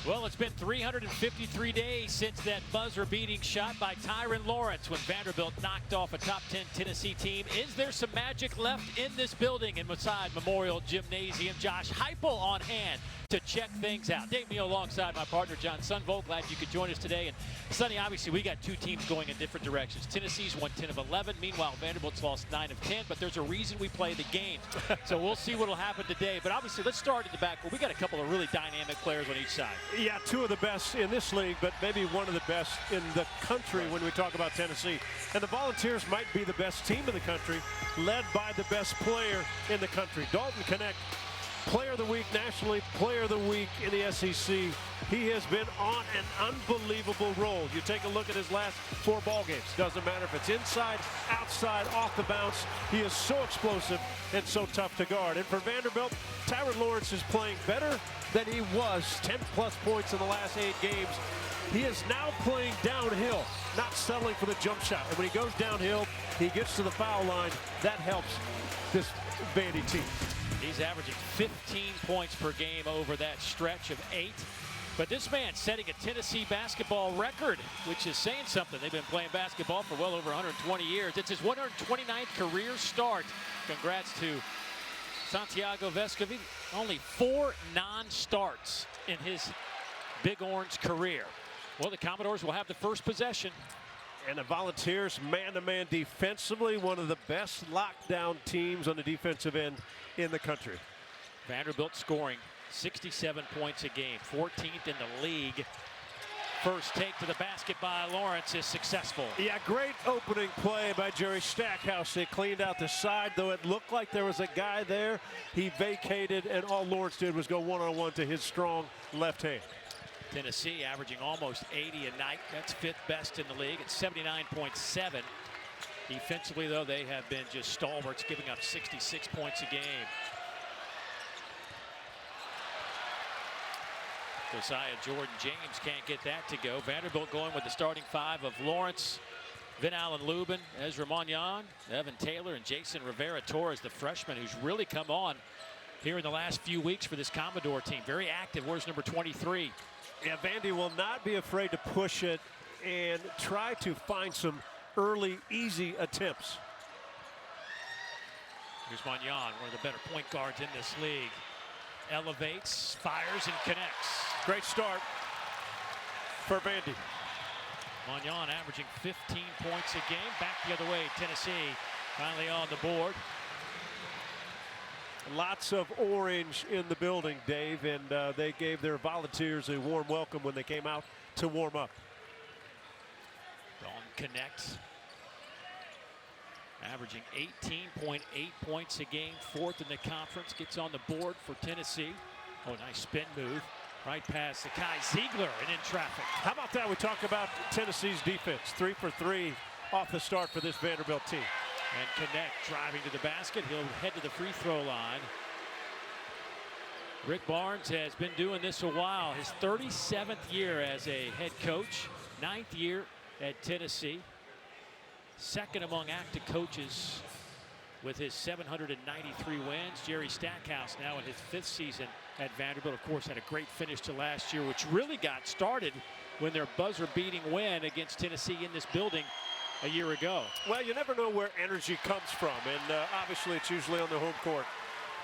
Well, it's been 353 days since that buzzer-beating shot by Tyron Lawrence when Vanderbilt knocked off a top 10 Tennessee team. Is there some magic left in this building in Maside Memorial Gymnasium? Josh Heupel on hand to check things out. Dave Meal alongside my partner John Sunvolt. Glad you could join us today. And Sonny, obviously we got two teams going in different directions. Tennessee's won 10 of 11. Meanwhile, Vanderbilt's lost 9 of 10. But there's a reason we play the game. So we'll see what will happen today. But obviously, let's start at the back. Well, we got a couple of really dynamic players on each side. Yeah, two of the best in this league, but maybe one of the best in the country when we talk about Tennessee. And the Volunteers might be the best team in the country, led by the best player in the country. Dalton Connect, Player of the Week nationally, Player of the Week in the SEC. He has been on an unbelievable roll. You take a look at his last 4 ball games. Doesn't matter if it's inside, outside, off the bounce. He is so explosive and so tough to guard. And for Vanderbilt, Tyron Lawrence is playing better than he was. 10-plus points in the last 8 games. He is now playing downhill, not settling for the jump shot. And when he goes downhill, he gets to the foul line. That helps this Vandy team. He's averaging 15 points per game over that stretch of 8. But this man setting a Tennessee basketball record, which is saying something. They've been playing basketball for well over 120 years. It's his 129th career start. Congrats to Santiago Vescovi. Only 4 non-starts in his Big Orange career. Well, the Commodores will have the first possession. And the Volunteers, man-to-man defensively, one of the best lockdown teams on the defensive end in the country. Vanderbilt scoring 67 points a game, 14th in the league. First take to the basket by Lawrence is successful. Yeah, great opening play by Jerry Stackhouse. They cleaned out the side, though it looked like there was a guy there. He vacated, and all Lawrence did was go one-on-one to his strong left hand. Tennessee averaging almost 80 a night. That's 5th best in the league at 79.7. Defensively, though, they have been just stalwarts, giving up 66 points a game. Josiah Jordan-James can't get that to go. Vanderbilt going with the starting 5 of Lawrence, Vin Allen Lubin, Ezra Magnan, Evan Taylor, and Jason Rivera-Torres, the freshman who's really come on here in the last few weeks for this Commodore team. Very active. Where's number 23? Yeah, Vandy will not be afraid to push it and try to find some early, easy attempts. Here's Magnan, one of the better point guards in this league. Elevates, fires, and connects. Great start for Vandy. Magnan averaging 15 points a game. Back the other way, Tennessee finally on the board. Lots of orange in the building, Dave, and they gave their Volunteers a warm welcome when they came out to warm up. Dalton connects. Averaging 18.8 points a game, 4th in the conference. Gets on the board for Tennessee. Oh, nice spin move. Right past Zakai Ziegler and in traffic. How about that? We talk about Tennessee's defense. 3 for 3 off the start for this Vanderbilt team. And Connect driving to the basket. He'll head to the free throw line. Rick Barnes has been doing this a while. His 37th year as a head coach. 9th year at Tennessee. 2nd among active coaches with his 793 wins. Jerry Stackhouse now in his 5th season at Vanderbilt. Of course, had a great finish to last year, which really got started when their buzzer-beating win against Tennessee in this building a year ago. Well, you never know where energy comes from, and obviously it's usually on the home court.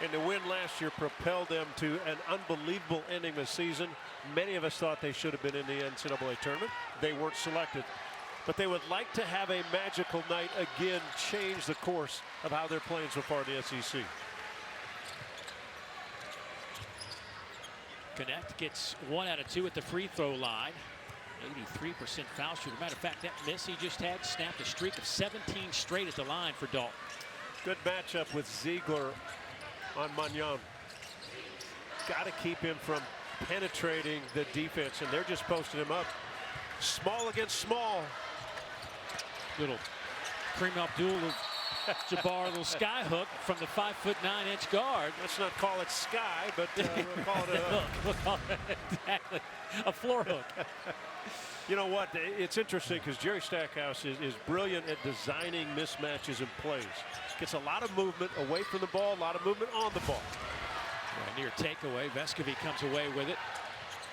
And the win last year propelled them to an unbelievable ending this season. Many of us thought they should have been in the NCAA tournament. They weren't selected. But they would like to have a magical night again, change the course of how they're playing so far in the SEC. Connect gets 1 out of 2 at the free throw line. 83% foul shooter. Matter of fact, that miss he just had snapped a streak of 17 straight at the line for Dalton. Good matchup with Ziegler on Magnan. Got to keep him from penetrating the defense, and they're just posting him up. Small against small. Little Kareem Abdul-Jabbar, little sky hook from the 5'9" guard. Let's not call it sky, but we'll call it a hook. We'll call it exactly a floor hook. You know what? It's interesting because Jerry Stackhouse is brilliant at designing mismatches and plays. Gets a lot of movement away from the ball, a lot of movement on the ball. Near takeaway. Vescovi comes away with it.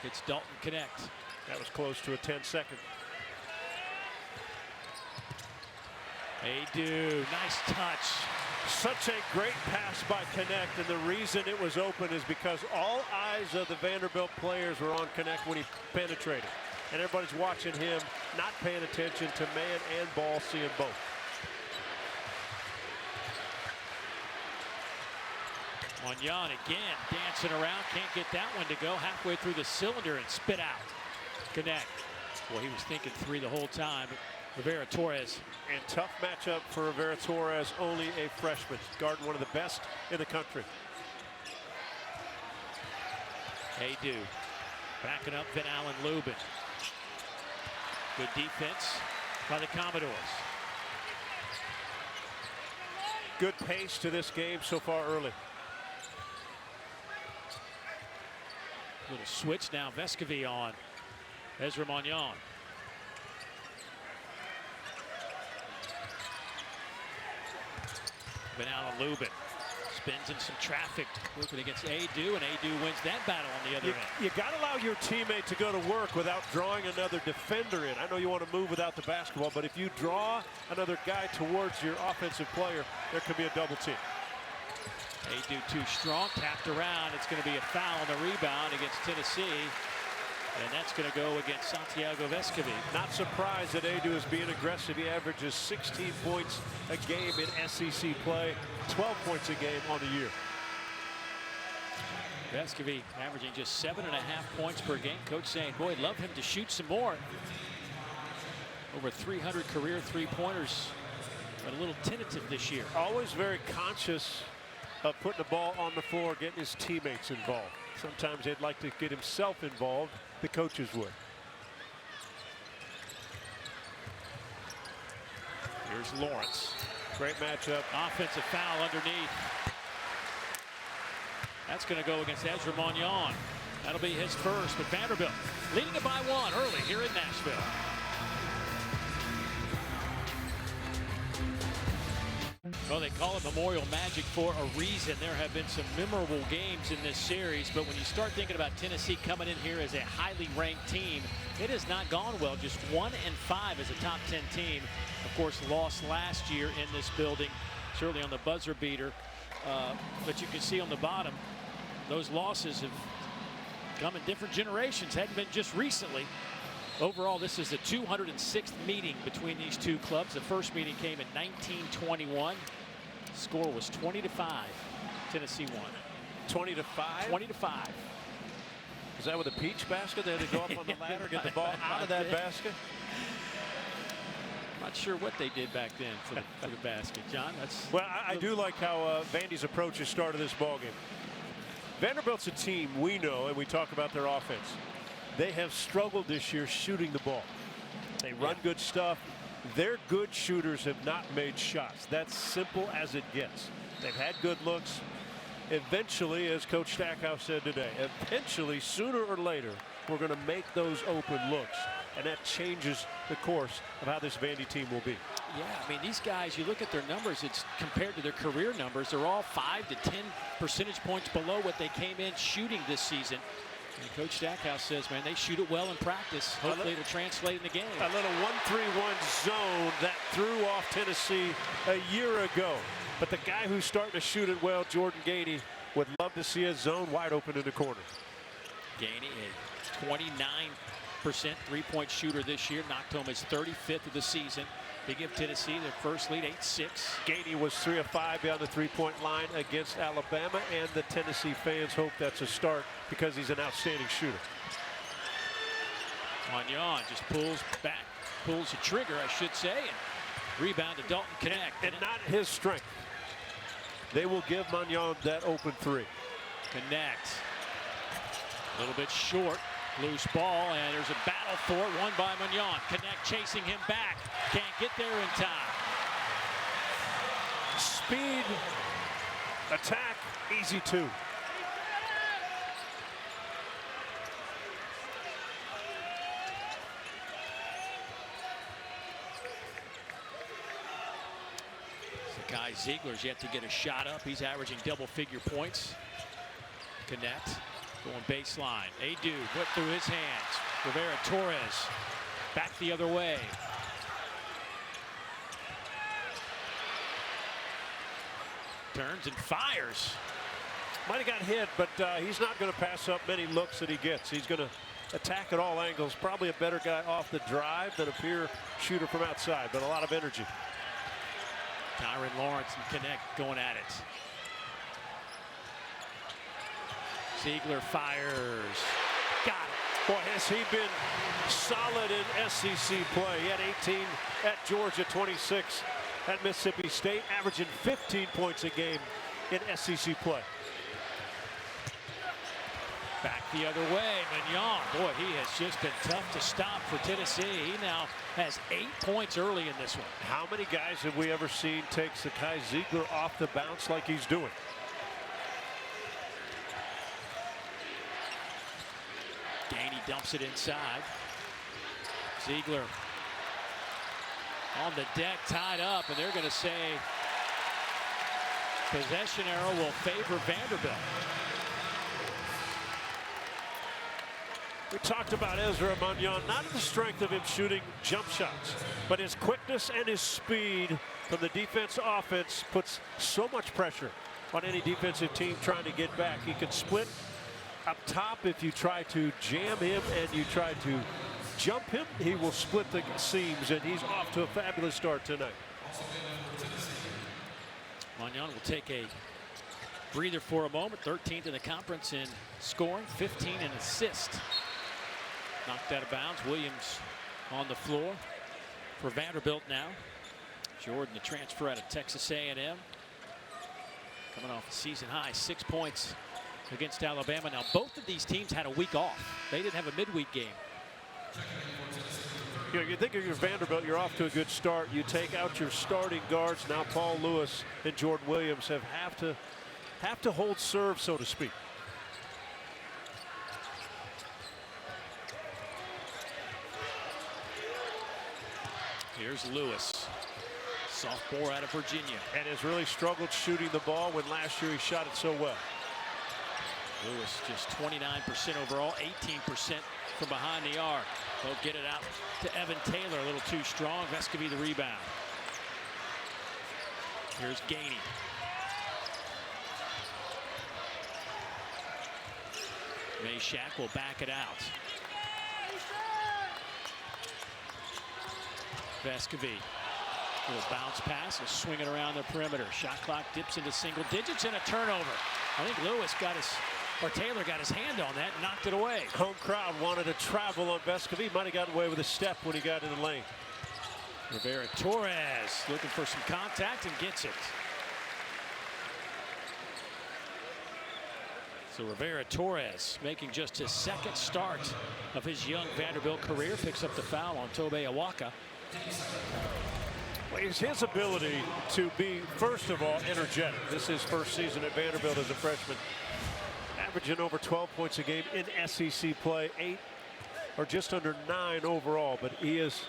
It's Dalton Connect. That was close to a 10-second. Adu, nice touch. Such a great pass by Connect, and the reason it was open is because all eyes of the Vanderbilt players were on Connect when he penetrated. And everybody's watching him, not paying attention to man and ball, seeing both. Magnan again dancing around, can't get that one to go halfway through the cylinder and spit out. Connect. Well, he was thinking three the whole time. Rivera Torres. And tough matchup for Rivera Torres, only a freshman, guarding one of the best in the country. Adu backing up Van Allen Lubin. Good defense by the Commodores. Good pace to this game so far early. Little switch now. Vescovi on. Ezra Magnan. Van Allen Lubin spins in some traffic, working against Adu, and Adu wins that battle on the other end. You got to allow your teammate to go to work without drawing another defender in. I know you want to move without the basketball, but if you draw another guy towards your offensive player, there could be a double team. Adu too strong, tapped around. It's going to be a foul on the rebound against Tennessee. And that's going to go against Santiago Vescovi. Not surprised that Adu is being aggressive. He averages 16 points a game in SEC play, 12 points a game on the year. Vescovi averaging just 7.5 points per game. Coach saying, boy, love him to shoot some more. Over 300 career three-pointers, but a little tentative this year. Always very conscious of putting the ball on the floor, getting his teammates involved. Sometimes they'd like to get himself involved. The coaches would. Here's Lawrence. Great matchup. Offensive foul underneath. That's going to go against Ezra Magnan. That'll be his first, but Vanderbilt leading it by one early here in Nashville. Well, they call it Memorial Magic for a reason. There have been some memorable games in this series, but when you start thinking about Tennessee coming in here as a highly ranked team, it has not gone well. Just 1-5 as a top 10 team. Of course, lost last year in this building, certainly on the buzzer beater. But you can see on the bottom, those losses have come in different generations, hadn't been just recently. Overall, this is the 206th meeting between these two clubs. The first meeting came in 1921. Score was 20-5. Tennessee won. 20-5? 20-5. Is that with a peach basket? They had to go up on the ladder, get the ball out of that basket? I'm not sure what they did back then for the basket, John. Well, I do like how Vandy's approach has started this ballgame. Vanderbilt's a team we know, and we talk about their offense. They have struggled this year shooting the ball. They run good stuff. Their good shooters have not made shots. That's simple as it gets. They've had good looks. Eventually, as Coach Stackhouse said today, eventually, sooner or later, we're going to make those open looks. And that changes the course of how this Vandy team will be. Yeah, I mean, these guys, you look at their numbers, it's compared to their career numbers, they're all 5 to 10 percentage points below what they came in shooting this season. And Coach Stackhouse says, man, they shoot it well in practice. Hopefully it'll translate in the game. A little 1-3-1 zone that threw off Tennessee a year ago. But the guy who's starting to shoot it well, Jordan Gainey, would love to see a zone wide open in the corner. Gainey, a 29% three-point shooter this year, knocked home his 35th of the season. They give Tennessee their first lead, 8-6. Gainey was 3 of 5 beyond the three-point line against Alabama, and the Tennessee fans hope that's a start because he's an outstanding shooter. Magnan just pulls back, pulls the trigger, I should say, and rebound to Dalton Connect. And not his strength. They will give Magnan that open three. Connect. A little bit short. Loose ball, and there's a battle for it, won by Magnan. Connect chasing him back. Can't get there in time. Speed, attack, easy two. Kai Ziegler's yet to get a shot up. He's averaging double-figure points. Connect Going baseline. Adu put through his hands. Rivera-Torres back the other way. Turns and fires. Might have got hit, but he's not going to pass up many looks that he gets. He's going to attack at all angles. Probably a better guy off the drive than a pure shooter from outside, but a lot of energy. Tyron Lawrence and Connect going at it. Ziegler fires. Got it. Boy, has he been solid in SEC play. He had 18 at Georgia, 26 at Mississippi State, averaging 15 points a game in SEC play. Back the other way, Mignon. Boy, he has just been tough to stop for Tennessee. He now has 8 points early in this one. How many guys have we ever seen take Zakai Ziegler off the bounce like he's doing? Gainey dumps it inside. Ziegler on the deck, tied up, and they're going to say possession arrow will favor Vanderbilt. We talked about Ezra Mignon, not the strength of him shooting jump shots, but his quickness and his speed from the defense to offense puts so much pressure on any defensive team trying to get back. He can split up top if you try to jam him and you try to jump him. He will split the seams, and he's off to a fabulous start tonight. Mignon will take a breather for a moment. 13th in the conference in scoring, 15 in assists. Knocked out of bounds. Williams on the floor for Vanderbilt now. Jordan, the transfer out of Texas A&M, coming off a season high 6 points against Alabama. Now both of these teams had a week off. They didn't have a midweek game. You know, you think of your Vanderbilt, you're off to a good start. You take out your starting guards. Now Paul Lewis and Jordan Williams have to hold serve, so to speak. Here's Lewis, sophomore out of Virginia. And has really struggled shooting the ball when last year he shot it so well. Lewis just 29% overall, 18% from behind the arc. They'll get it out to Evan Taylor, a little too strong. Vescovy the rebound. Here's Gainey. Meshack will back it out. Vescovy. Little bounce pass, and swing it around the perimeter. Shot clock dips into single digits and a turnover. I think Lewis Taylor got his hand on that and knocked it away. Home crowd wanted to travel on Vescovy. Might have gotten away with a step when he got in the lane. Rivera-Torres looking for some contact and gets it. So Rivera-Torres making just his second start of his young Vanderbilt career. Picks up the foul on Tobe Awaka. Well, it's his ability to be, first of all, energetic. This is his first season at Vanderbilt as a freshman. Averaging over 12 points a game in SEC play, 8 or just under 9 overall, but he is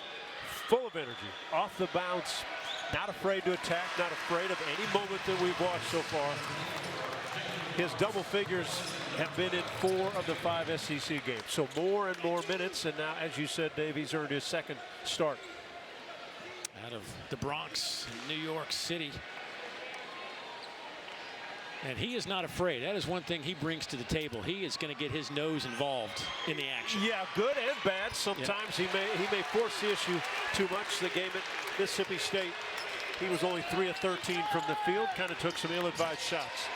full of energy, off the bounce, not afraid to attack, not afraid of any moment that we've watched so far. His double figures have been in 4 of the 5 SEC games, so more and more minutes, and now, as you said, Dave, he's earned his second start. Out of the Bronx, New York City. And he is not afraid. That is one thing he brings to the table. He is going to get his nose involved in the action. Yeah, good and bad. Sometimes he may force the issue too much. The game at Mississippi State, he was only 3 of 13 from the field. Kind of took some ill-advised shots.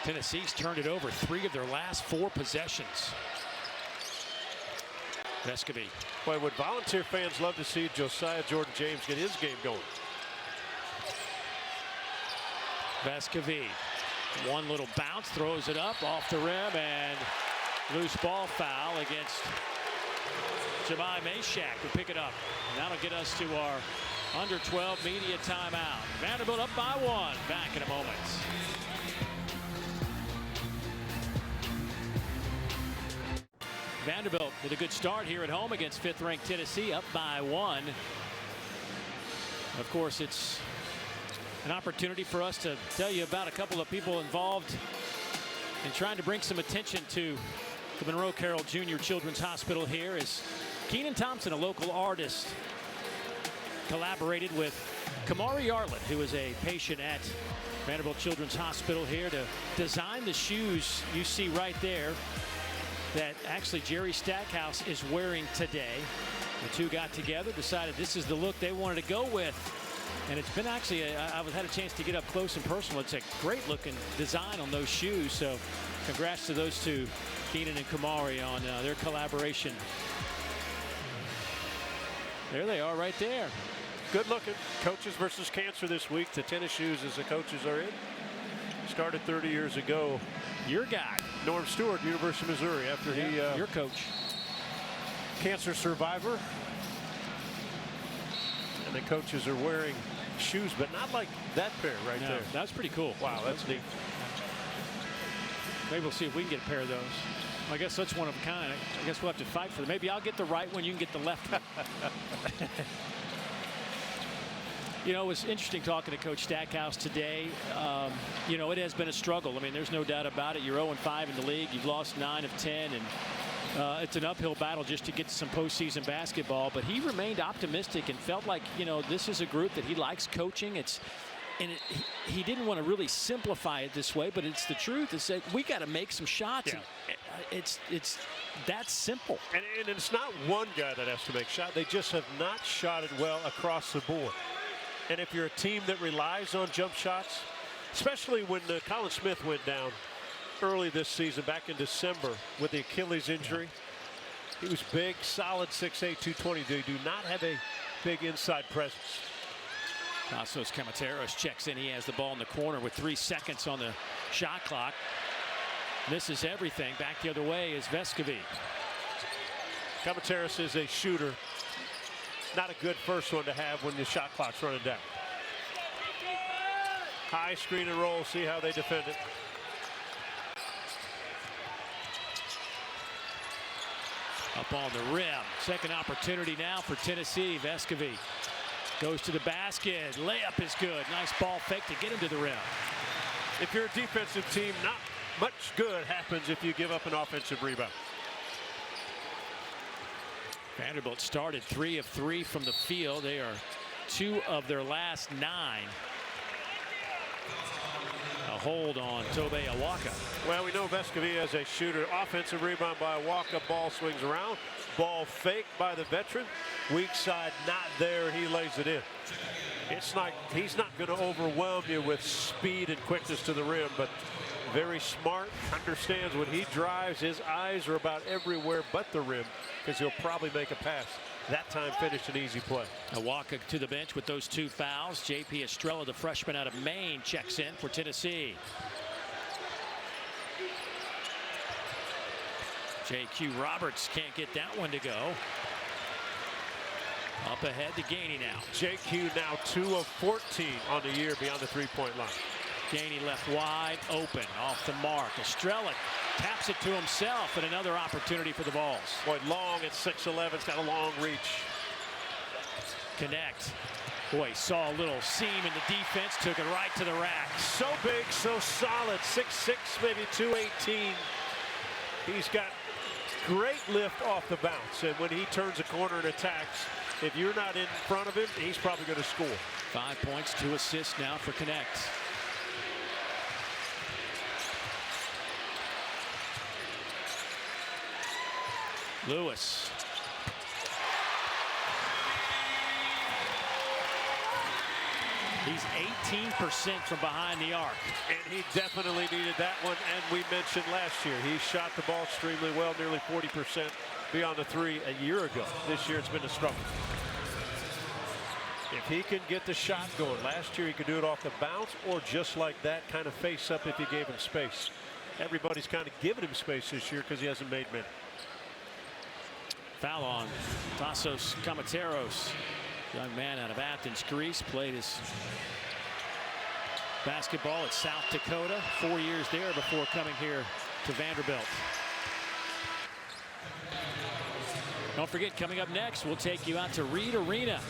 Tennessee's turned it over 3 of their last 4 possessions. Vescovy. Boy, would Volunteer fans love to see Josiah Jordan-James get his game going. Vescovy. One little bounce, throws it up off the rim, and loose ball foul against Jemai Meshack to pick it up. And that'll get us to our under 12 media timeout. Vanderbilt up by 1. Back in a moment. Vanderbilt with a good start here at home against 5th-ranked Tennessee, up by 1. Of course, it's an opportunity for us to tell you about a couple of people involved And trying to bring some attention to the Monroe Carroll Jr. Children's Hospital here is Keenan Thompson, a local artist, collaborated with Kamari Yarlett, who is a patient at Vanderbilt Children's Hospital, here to design the shoes you see right there that actually Jerry Stackhouse is wearing today. The two got together, decided this is the look they wanted to go with. And it's been actually, I've had a chance to get up close and personal. It's a great looking design on those shoes. So congrats to those two, Keenan and Kamari, on their collaboration. There they are right there. Good looking. Coaches versus cancer this week. The tennis shoes as the coaches are in. Started 30 years ago. Your guy. Norm Stewart, University of Missouri, after he your coach. Cancer survivor. And the coaches are wearing shoes, but not like that pair right there. That's pretty cool. Wow, that's neat. Maybe we'll see if we can get a pair of those. I guess that's one of a kind. I guess we'll have to fight for them. Maybe I'll get the right one, you can get the left one. You know, it was interesting talking to Coach Stackhouse today. You know, it has been a struggle. I mean, there's no doubt about it. You're 0-5 in the league. You've lost 9 of 10, and it's an uphill battle just to get to some postseason basketball. But he remained optimistic and felt like, you know, this is a group that he likes coaching. He didn't want to really simplify it this way, but it's the truth. It's that we got to make some shots. Yeah. It's that simple. And it's not one guy that has to make shots. They just have not shot it well across the board. And if you're a team that relies on jump shots, especially when Colin Smith went down early this season, back in December with the Achilles injury, he was big, solid 6'8", 220. They do not have a big inside presence. Tasos Camateros checks in. He has the ball in the corner with 3 seconds on the shot clock. Misses everything. Back the other way is Vescovi. Camateros is a shooter. Not a good first one to have when the shot clock's running down. High screen and roll. See how they defend it. Up on the rim. Second opportunity now for Tennessee. Vescovi goes to the basket. Layup is good. Nice ball fake to get him to the rim. If you're a defensive team, not much good happens if you give up an offensive rebound. Vanderbilt started 3 of 3 from the field. They are 2 of their last 9. A hold on Tobe Awaka. Well, we know Vescovi as a shooter. Offensive rebound by Awaka. Ball swings around. Ball fake by the veteran. Weak side not there. He lays it in. It's like he's not going to overwhelm you with speed and quickness to the rim, but very smart. Understands when he drives, his eyes are about everywhere but the rim, because he'll probably make a pass. That time finished an easy play. Awaka to the bench with those 2 fouls. J.P. Estrella, the freshman out of Maine, checks in for Tennessee. J.Q. Roberts can't get that one to go. Up ahead to Gainey now. J.Q. now 2 of 14 on the year beyond the three-point line. Gainey left wide open, off the mark. Estrella taps it to himself, and another opportunity for the Vols. Boy, long at 6'11", it's got a long reach. Connect. Boy, saw a little seam in the defense, took it right to the rack. So big, so solid, 6'6", maybe 218. He's got great lift off the bounce, and when he turns a corner and attacks, if you're not in front of him, he's probably going to score. 5 points, 2 assists now for Connect. Lewis. He's 18% from behind the arc. And he definitely needed that one. And we mentioned last year, he shot the ball extremely well, nearly 40% beyond the 3 a year ago. This year it's been a struggle. If he can get the shot going, last year he could do it off the bounce or just like that, kind of face up if you gave him space. Everybody's kind of giving him space this year because he hasn't made many. Foul on Tasos Camateros, young man out of Athens, Greece, played his basketball at South Dakota, 4 years there before coming here to Vanderbilt. Don't forget, coming up next, we'll take you out to Reed Arena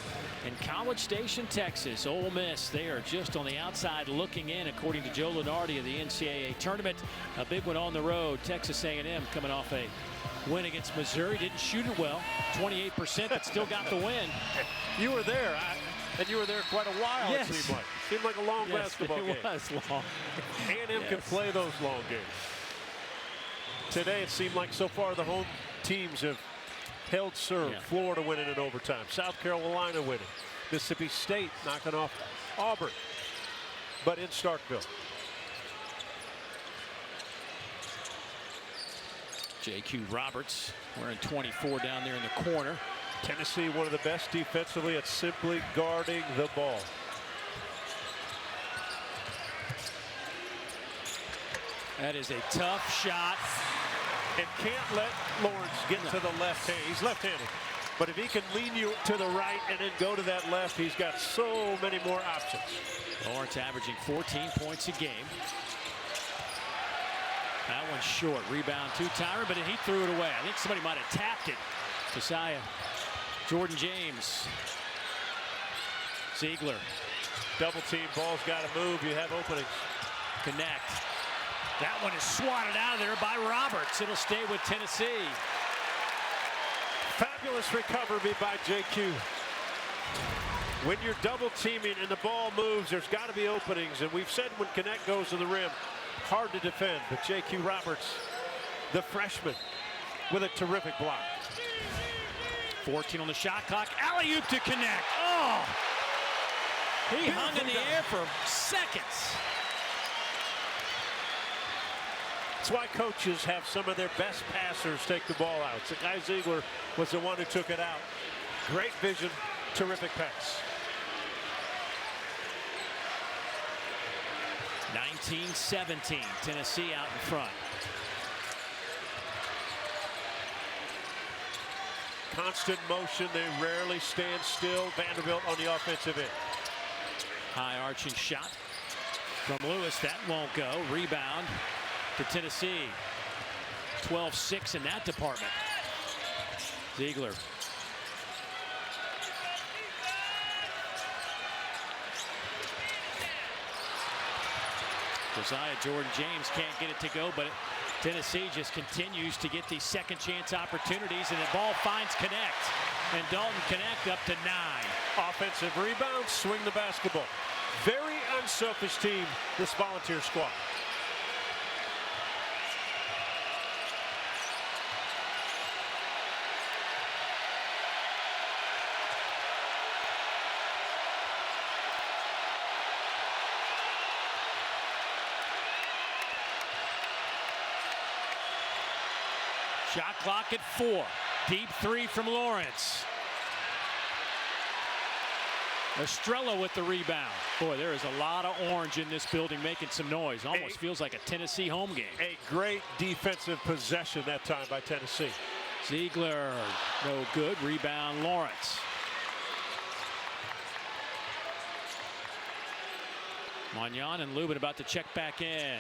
In College Station, Texas, Ole Miss, they are just on the outside looking in, according to Joe Lunardi of the NCAA tournament. A big one on the road. Texas A&M coming off a win against Missouri. Didn't shoot it well, 28%, but still got the win. You were there, and you were there quite a while. Yes. It seemed like a long basketball game. It was long. A&M can play those long games. Today, it seemed like so far the home teams have held serve. Yeah. Florida winning in overtime. South Carolina winning. Mississippi State knocking off Auburn. But in Starkville. J.Q. Roberts wearing 24 down there in the corner. Tennessee, one of the best defensively at simply guarding the ball. That is a tough shot. And can't let Lawrence get to the left hand. He's left-handed. But if he can lean you to the right and then go to that left, he's got so many more options. Lawrence averaging 14 points a game. That one's short. Rebound to Tyron, but he threw it away. I think somebody might have tapped it. Josiah. Jordan James. Ziegler. Double team, ball's got to move. You have openings. Connect. That one is swatted out of there by Roberts. It'll stay with Tennessee. Fabulous recovery by JQ. When you're double teaming and the ball moves, there's got to be openings. And we've said when Connect goes to the rim, hard to defend. But JQ Roberts, the freshman, with a terrific block. 14 on the shot clock. Alley-oop to Connect. Oh! He hung in the air for seconds. That's why coaches have some of their best passers take the ball out. So Guy Ziegler was the one who took it out. Great vision, terrific pass. 19-17, Tennessee out in front. Constant motion, they rarely stand still. Vanderbilt on the offensive end. High arching shot from Lewis, that won't go. Rebound to Tennessee. 12-6 in that department. Ziegler. Josiah Jordan James can't get it to go, but Tennessee just continues to get these second chance opportunities, and the ball finds Connect. And Dalton Connect up to 9. Offensive rebound, swing the basketball. Very unselfish team, this Volunteer squad. Shot clock at 4. Deep 3 from Lawrence. Estrella with the rebound. Boy, there is a lot of orange in this building making some noise. Almost feels like a Tennessee home game. A great defensive possession that time by Tennessee. Ziegler, no good. Rebound, Lawrence. Magnan and Lubin about to check back in.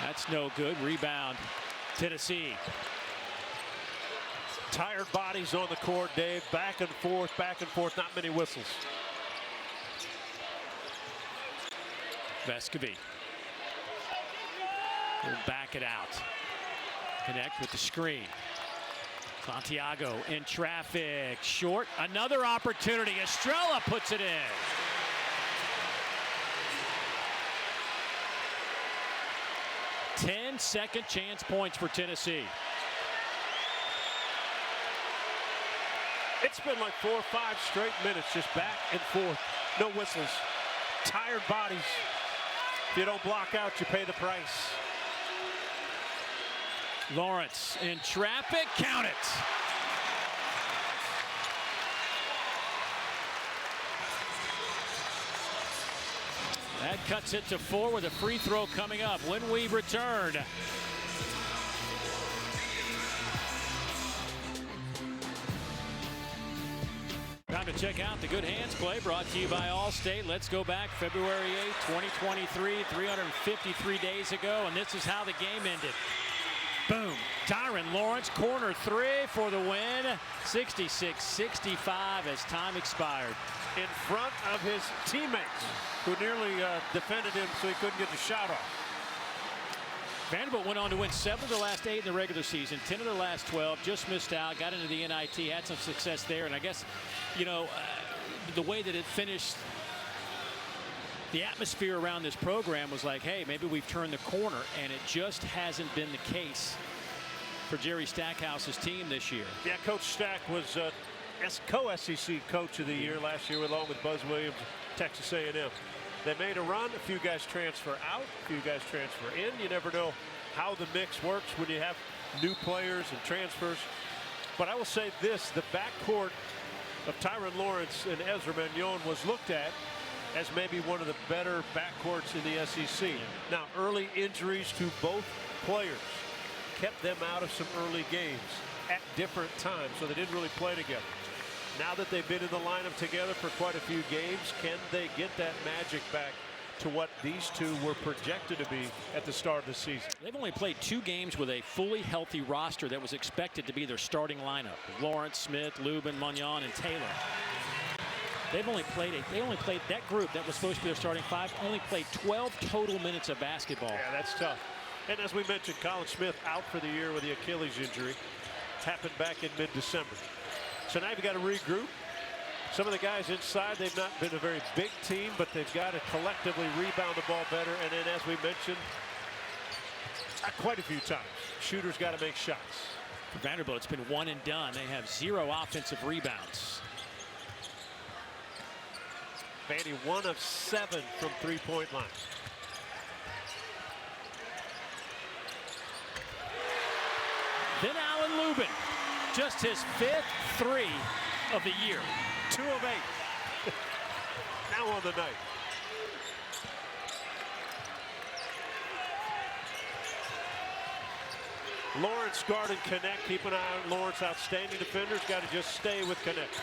That's no good. Rebound, Tennessee. Tired bodies on the court, Dave. Back and forth, not many whistles. Vescovy will back it out. Connect with the screen. Santiago in traffic. Short. Another opportunity. Estrella puts it in. Ten second chance points for Tennessee. It's been like 4 or 5 straight minutes, just back and forth. No whistles. Tired bodies. If you don't block out, you pay the price. Lawrence in traffic. Count it. That cuts it to 4 with a free throw coming up when we return. Time to check out the good hands play brought to you by Allstate. Let's go back February 8th, 2023, 353 days ago, and this is how the game ended. Boom. Tyron Lawrence, corner three for the win. 66-65 as time expired. In front of his teammates, who nearly defended him so he couldn't get the shot off. Vanderbilt went on to win 7 of the last 8 in the regular season, 10 of the last 12, just missed out, got into the NIT, had some success there. And I guess, you know, the way that it finished, the atmosphere around this program was like, hey, maybe we've turned the corner, and it just hasn't been the case for Jerry Stackhouse's team this year. Yeah, Coach Stack was co-SEC Coach of the Year last year, along with Buzz Williams, Texas A&M. They made a run. A few guys transfer out, a few guys transfer in. You never know how the mix works when you have new players and transfers. But I will say this, the backcourt of Tyron Lawrence and Ezra Manjon was looked at as maybe one of the better backcourts in the SEC. Now, early injuries to both players kept them out of some early games at different times, so they didn't really play together. Now that they've been in the lineup together for quite a few games, can they get that magic back to what these two were projected to be at the start of the season? They've only played 2 games with a fully healthy roster that was expected to be their starting lineup. Lawrence, Smith, Lubin, Manjon, and Taylor. They only played that group that was supposed to be their starting 5, only played 12 total minutes of basketball. Yeah, that's tough. And as we mentioned, Colin Smith out for the year with the Achilles injury. It happened back in mid-December. So now you've got to regroup. Some of the guys inside, they've not been a very big team, but they've got to collectively rebound the ball better. And then, as we mentioned, quite a few times, shooters got to make shots. For Vanderbilt, it's been one and done. They have 0 offensive rebounds. Vandy 1 of 7 from three-point line. Then Allen Lubin, just his 5th 3 of the year. 2 of 8. Now on the night. Lawrence guard and connect. Keep an eye on Lawrence. Outstanding defenders. Got to just stay with connect.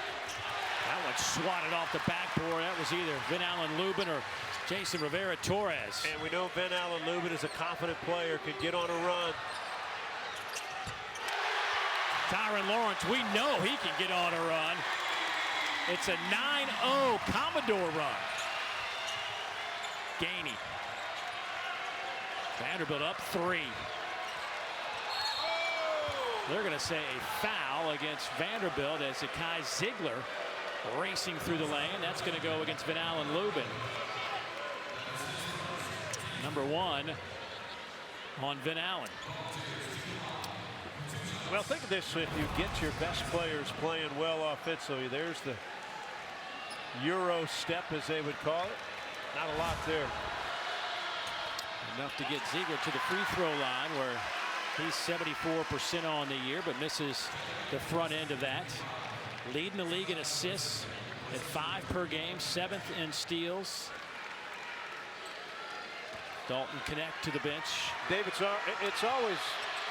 That one swatted off the backboard. That was either Vin Allen Lubin or Jason Rivera Torres. And we know Vin Allen Lubin is a confident player, can get on a run. Tyron Lawrence, we know he can get on a run. It's a 9-0 Commodore run. Gainey. Vanderbilt up 3. They're going to say a foul against Vanderbilt as Akai Ziegler racing through the lane. That's going to go against Vin Allen Lubin. Number 1 on Vin Allen. Well, think of this, if you get your best players playing well offensively, there's the Euro step, as they would call it. Not a lot there. Enough to get Ziegler to the free throw line, where he's 74% on the year, but misses the front end of that. Leading the league in assists at 5 per game, 7th in steals. Dalton Connect to the bench. Dave, it's always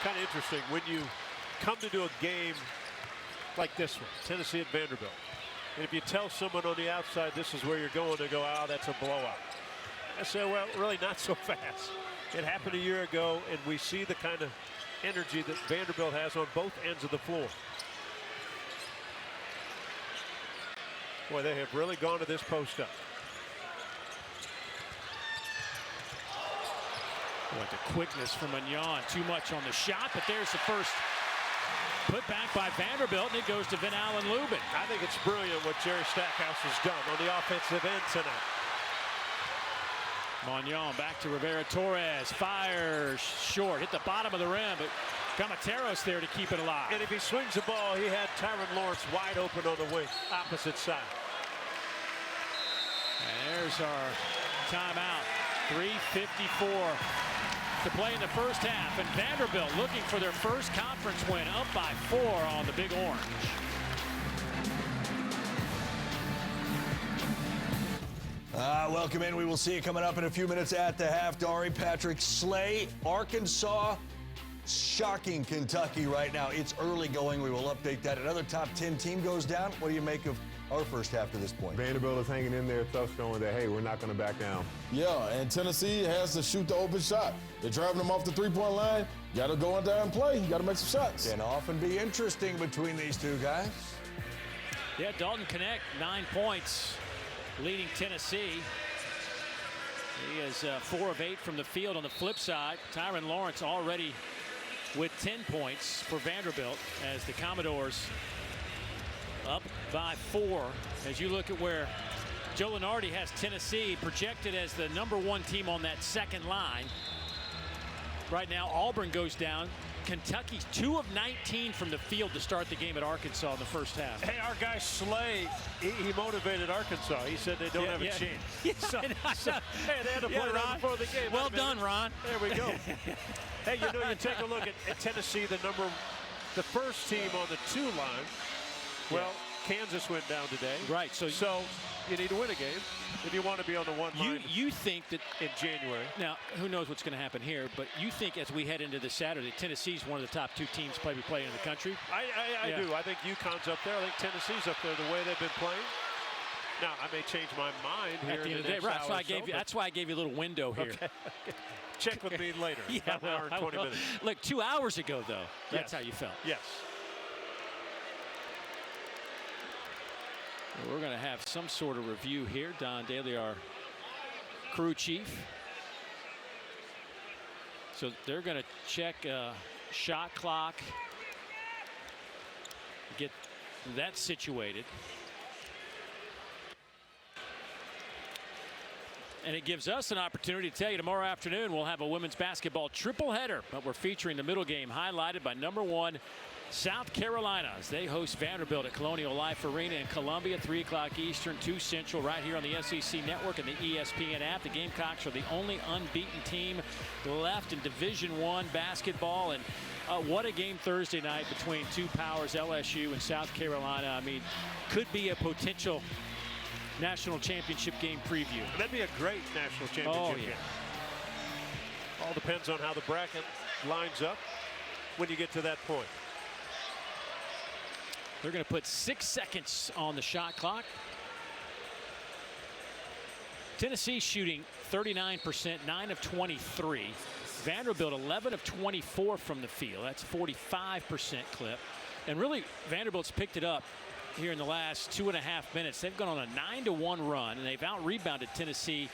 kind of interesting when you come to do a game like this one, Tennessee at Vanderbilt. And if you tell someone on the outside this is where you're going, to go, oh, that's a blowout. I say, well, really not so fast. It happened a year ago, and we see the kind of energy that Vanderbilt has on both ends of the floor. Boy, they have really gone to this post up. Boy, the quickness from Manjon, too much on the shot, but there's the first put back by Vanderbilt, and it goes to Vin Allen Lubin. I think it's brilliant what Jerry Stackhouse has done on the offensive end tonight. Manjon back to Rivera Torres, fires short, hit the bottom of the rim, but Camateros there to keep it alive. And if he swings the ball, he had Tyron Lawrence wide open on the wing, opposite side. And there's our timeout. 3:54 to play in the first half, and Vanderbilt looking for their first conference win, up by 4 on the Big Orange. Welcome in. We will see you coming up in a few minutes at the half. Dari, Patrick, Slay, Arkansas, shocking Kentucky right now. It's early going. We will update that. Another top 10 team goes down. What do you make of our first half to this point? Vanderbilt is hanging in there tough, showing that, hey, we're not going to back down. Yeah, and Tennessee has to shoot the open shot. They're driving them off the three-point line. got to go in there and play. You got to make some shots. Can often be interesting between these two guys. Yeah, Dalton Connect, 9 points, leading Tennessee. He is 4 of 8 from the field. On the flip side, Tyron Lawrence already with 10 points for Vanderbilt as the Commodores up by 4. As you look at where Joe Lunardi has Tennessee projected as the #1 team on that second line. Right now, Auburn goes down. Kentucky's 2 of 19 from the field to start the game at Arkansas in the first half. Hey, our guy Slay, he motivated Arkansas. He said they don't have a chance. Yeah, Hey, they had to play Ron before the game. Well done, Ron. There we go. Hey, you know, you take a look at Tennessee, the first team on the 2 line. Well, Kansas went down today. Right. So you need to win a game if you want to be on the 1 line. You think that in January. Now, who knows what's going to happen here, but you think as we head into this Saturday, Tennessee's one of the top 2 teams probably playing in the country? I do. I think UConn's up there. I think Tennessee's up there the way they've been playing. Now, I may change my mind here at the end of the day. Right. That's why I gave you a little window here. Okay. Check with me later. Yeah, an hour and 20 minutes. Look, 2 hours ago, though, that's how you felt. Yes. We're going to have some sort of review here. Don Daly, our crew chief. So they're going to check shot clock, get that situated. And it gives us an opportunity to tell you tomorrow afternoon we'll have a women's basketball triple header, but we're featuring the middle game highlighted by #1 South Carolina as they host Vanderbilt at Colonial Life Arena in Columbia, 3 o'clock Eastern, 2 Central, right here on the SEC Network and the ESPN app. The Gamecocks are the only unbeaten team left in Division I basketball. And what a game Thursday night between 2 powers, LSU and South Carolina. I mean, could be a potential national championship game preview. That'd be a great national championship game. All depends on how the bracket lines up when you get to that point. They're going to put 6 seconds on the shot clock. Tennessee shooting 39%, 9 of 23. Vanderbilt 11 of 24 from the field. That's 45% clip. And really, Vanderbilt's picked it up here in the last 2.5 minutes. They've gone on a 9-1 run, and they've out-rebounded Tennessee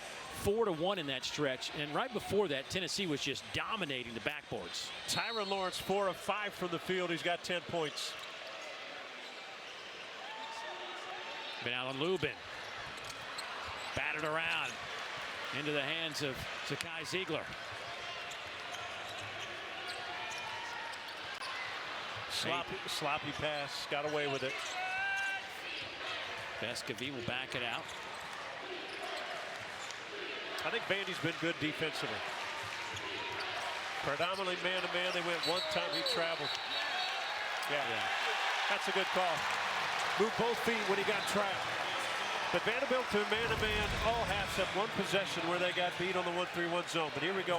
4-1 in that stretch. And right before that, Tennessee was just dominating the backboards. Tyron Lawrence 4 of 5 from the field. He's got 10 points. Been out on Lubin. Batted around into the hands of Zakai Ziegler. Sloppy pass. Got away with it. Vescovi will back it out. I think Vandy's been good defensively. Predominantly man-to-man. They went one time. He traveled. Yeah. That's a good call. Moved both feet when he got trapped. But Vanderbilt to man-to-man, all halves have one possession where they got beat on the 1-3-1 zone. But here we go.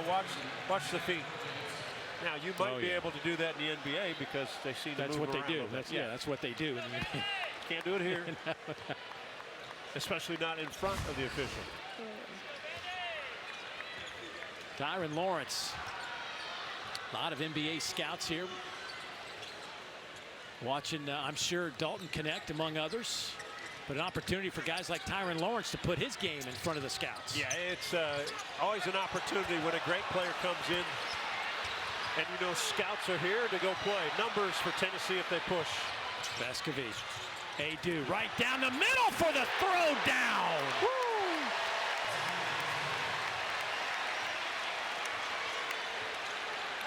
Watch the feet. Now you might be able to do that in the NBA because they seem to move around. That's what they do. Can't do it here. Especially not in front of the official. Tyron Lawrence. A lot of NBA scouts here. Watching, I'm sure, Dalton Connect, among others. But an opportunity for guys like Tyron Lawrence to put his game in front of the scouts. Yeah, it's always an opportunity when a great player comes in. And, you know, scouts are here to go play. Numbers for Tennessee if they push. Vescovi. Adu right down the middle for the throw down. Woo!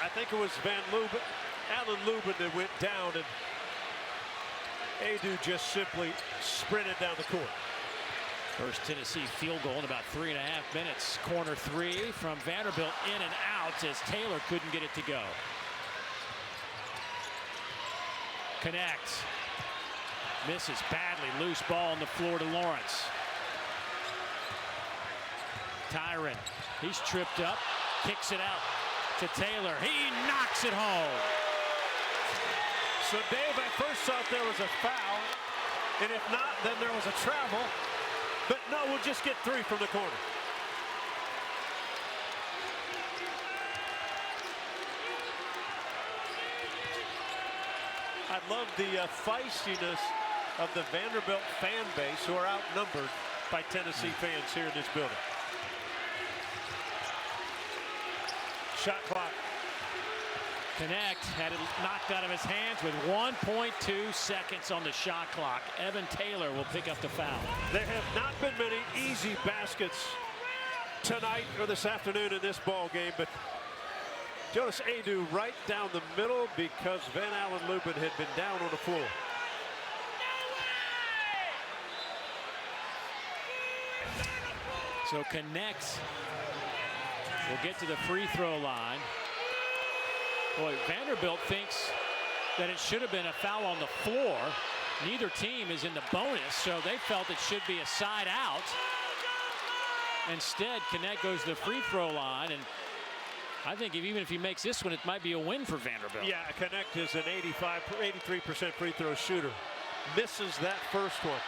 I think it was Alan Lubin that went down, and Adu just simply sprinted down the court. First Tennessee field goal in about 3.5 minutes. Corner 3 from Vanderbilt, in and out as Taylor couldn't get it to go. Connect. Misses badly. Loose ball on the floor to Lawrence. Tyron. He's tripped up. Kicks it out to Taylor. He knocks it home. So, Dave, I first thought there was a foul. And if not, then there was a travel. But no, we'll just get 3 from the corner. I love the feistiness of the Vanderbilt fan base, who are outnumbered by Tennessee fans here in this building. Shot clock. Connect had it knocked out of his hands with 1.2 seconds on the shot clock. Evan Taylor will pick up the foul. There have not been many easy baskets tonight or this afternoon in this ball game, but Jonas Aidoo right down the middle because Van Allen Lubin had been down on the floor. So Connect will get to the free throw line. Boy, Vanderbilt thinks that it should have been a foul on the floor. Neither team is in the bonus, so they felt it should be a side out. Instead, Connect goes to the free throw line, and I think even if he makes this one, it might be a win for Vanderbilt. Yeah, Connect is an 83% free throw shooter. Misses that first one.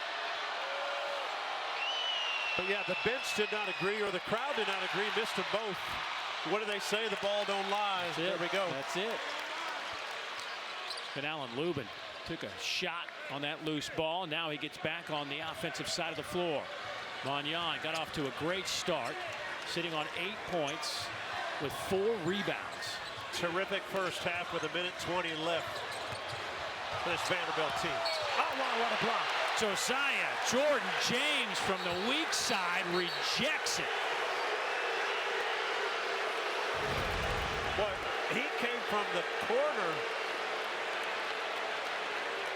But yeah, the bench did not agree, or the crowd did not agree, missed them both. What do they say? The ball don't lie. There we go. That's it. Van Allen Lubin took a shot on that loose ball. Now he gets back on the offensive side of the floor. Magnan got off to a great start, sitting on 8 points with 4 rebounds. Terrific first half with 1:20 left for this Vanderbilt team. Oh, wow, what a block. Josiah Jordan James from the weak side rejects it. Boy, he came from the corner.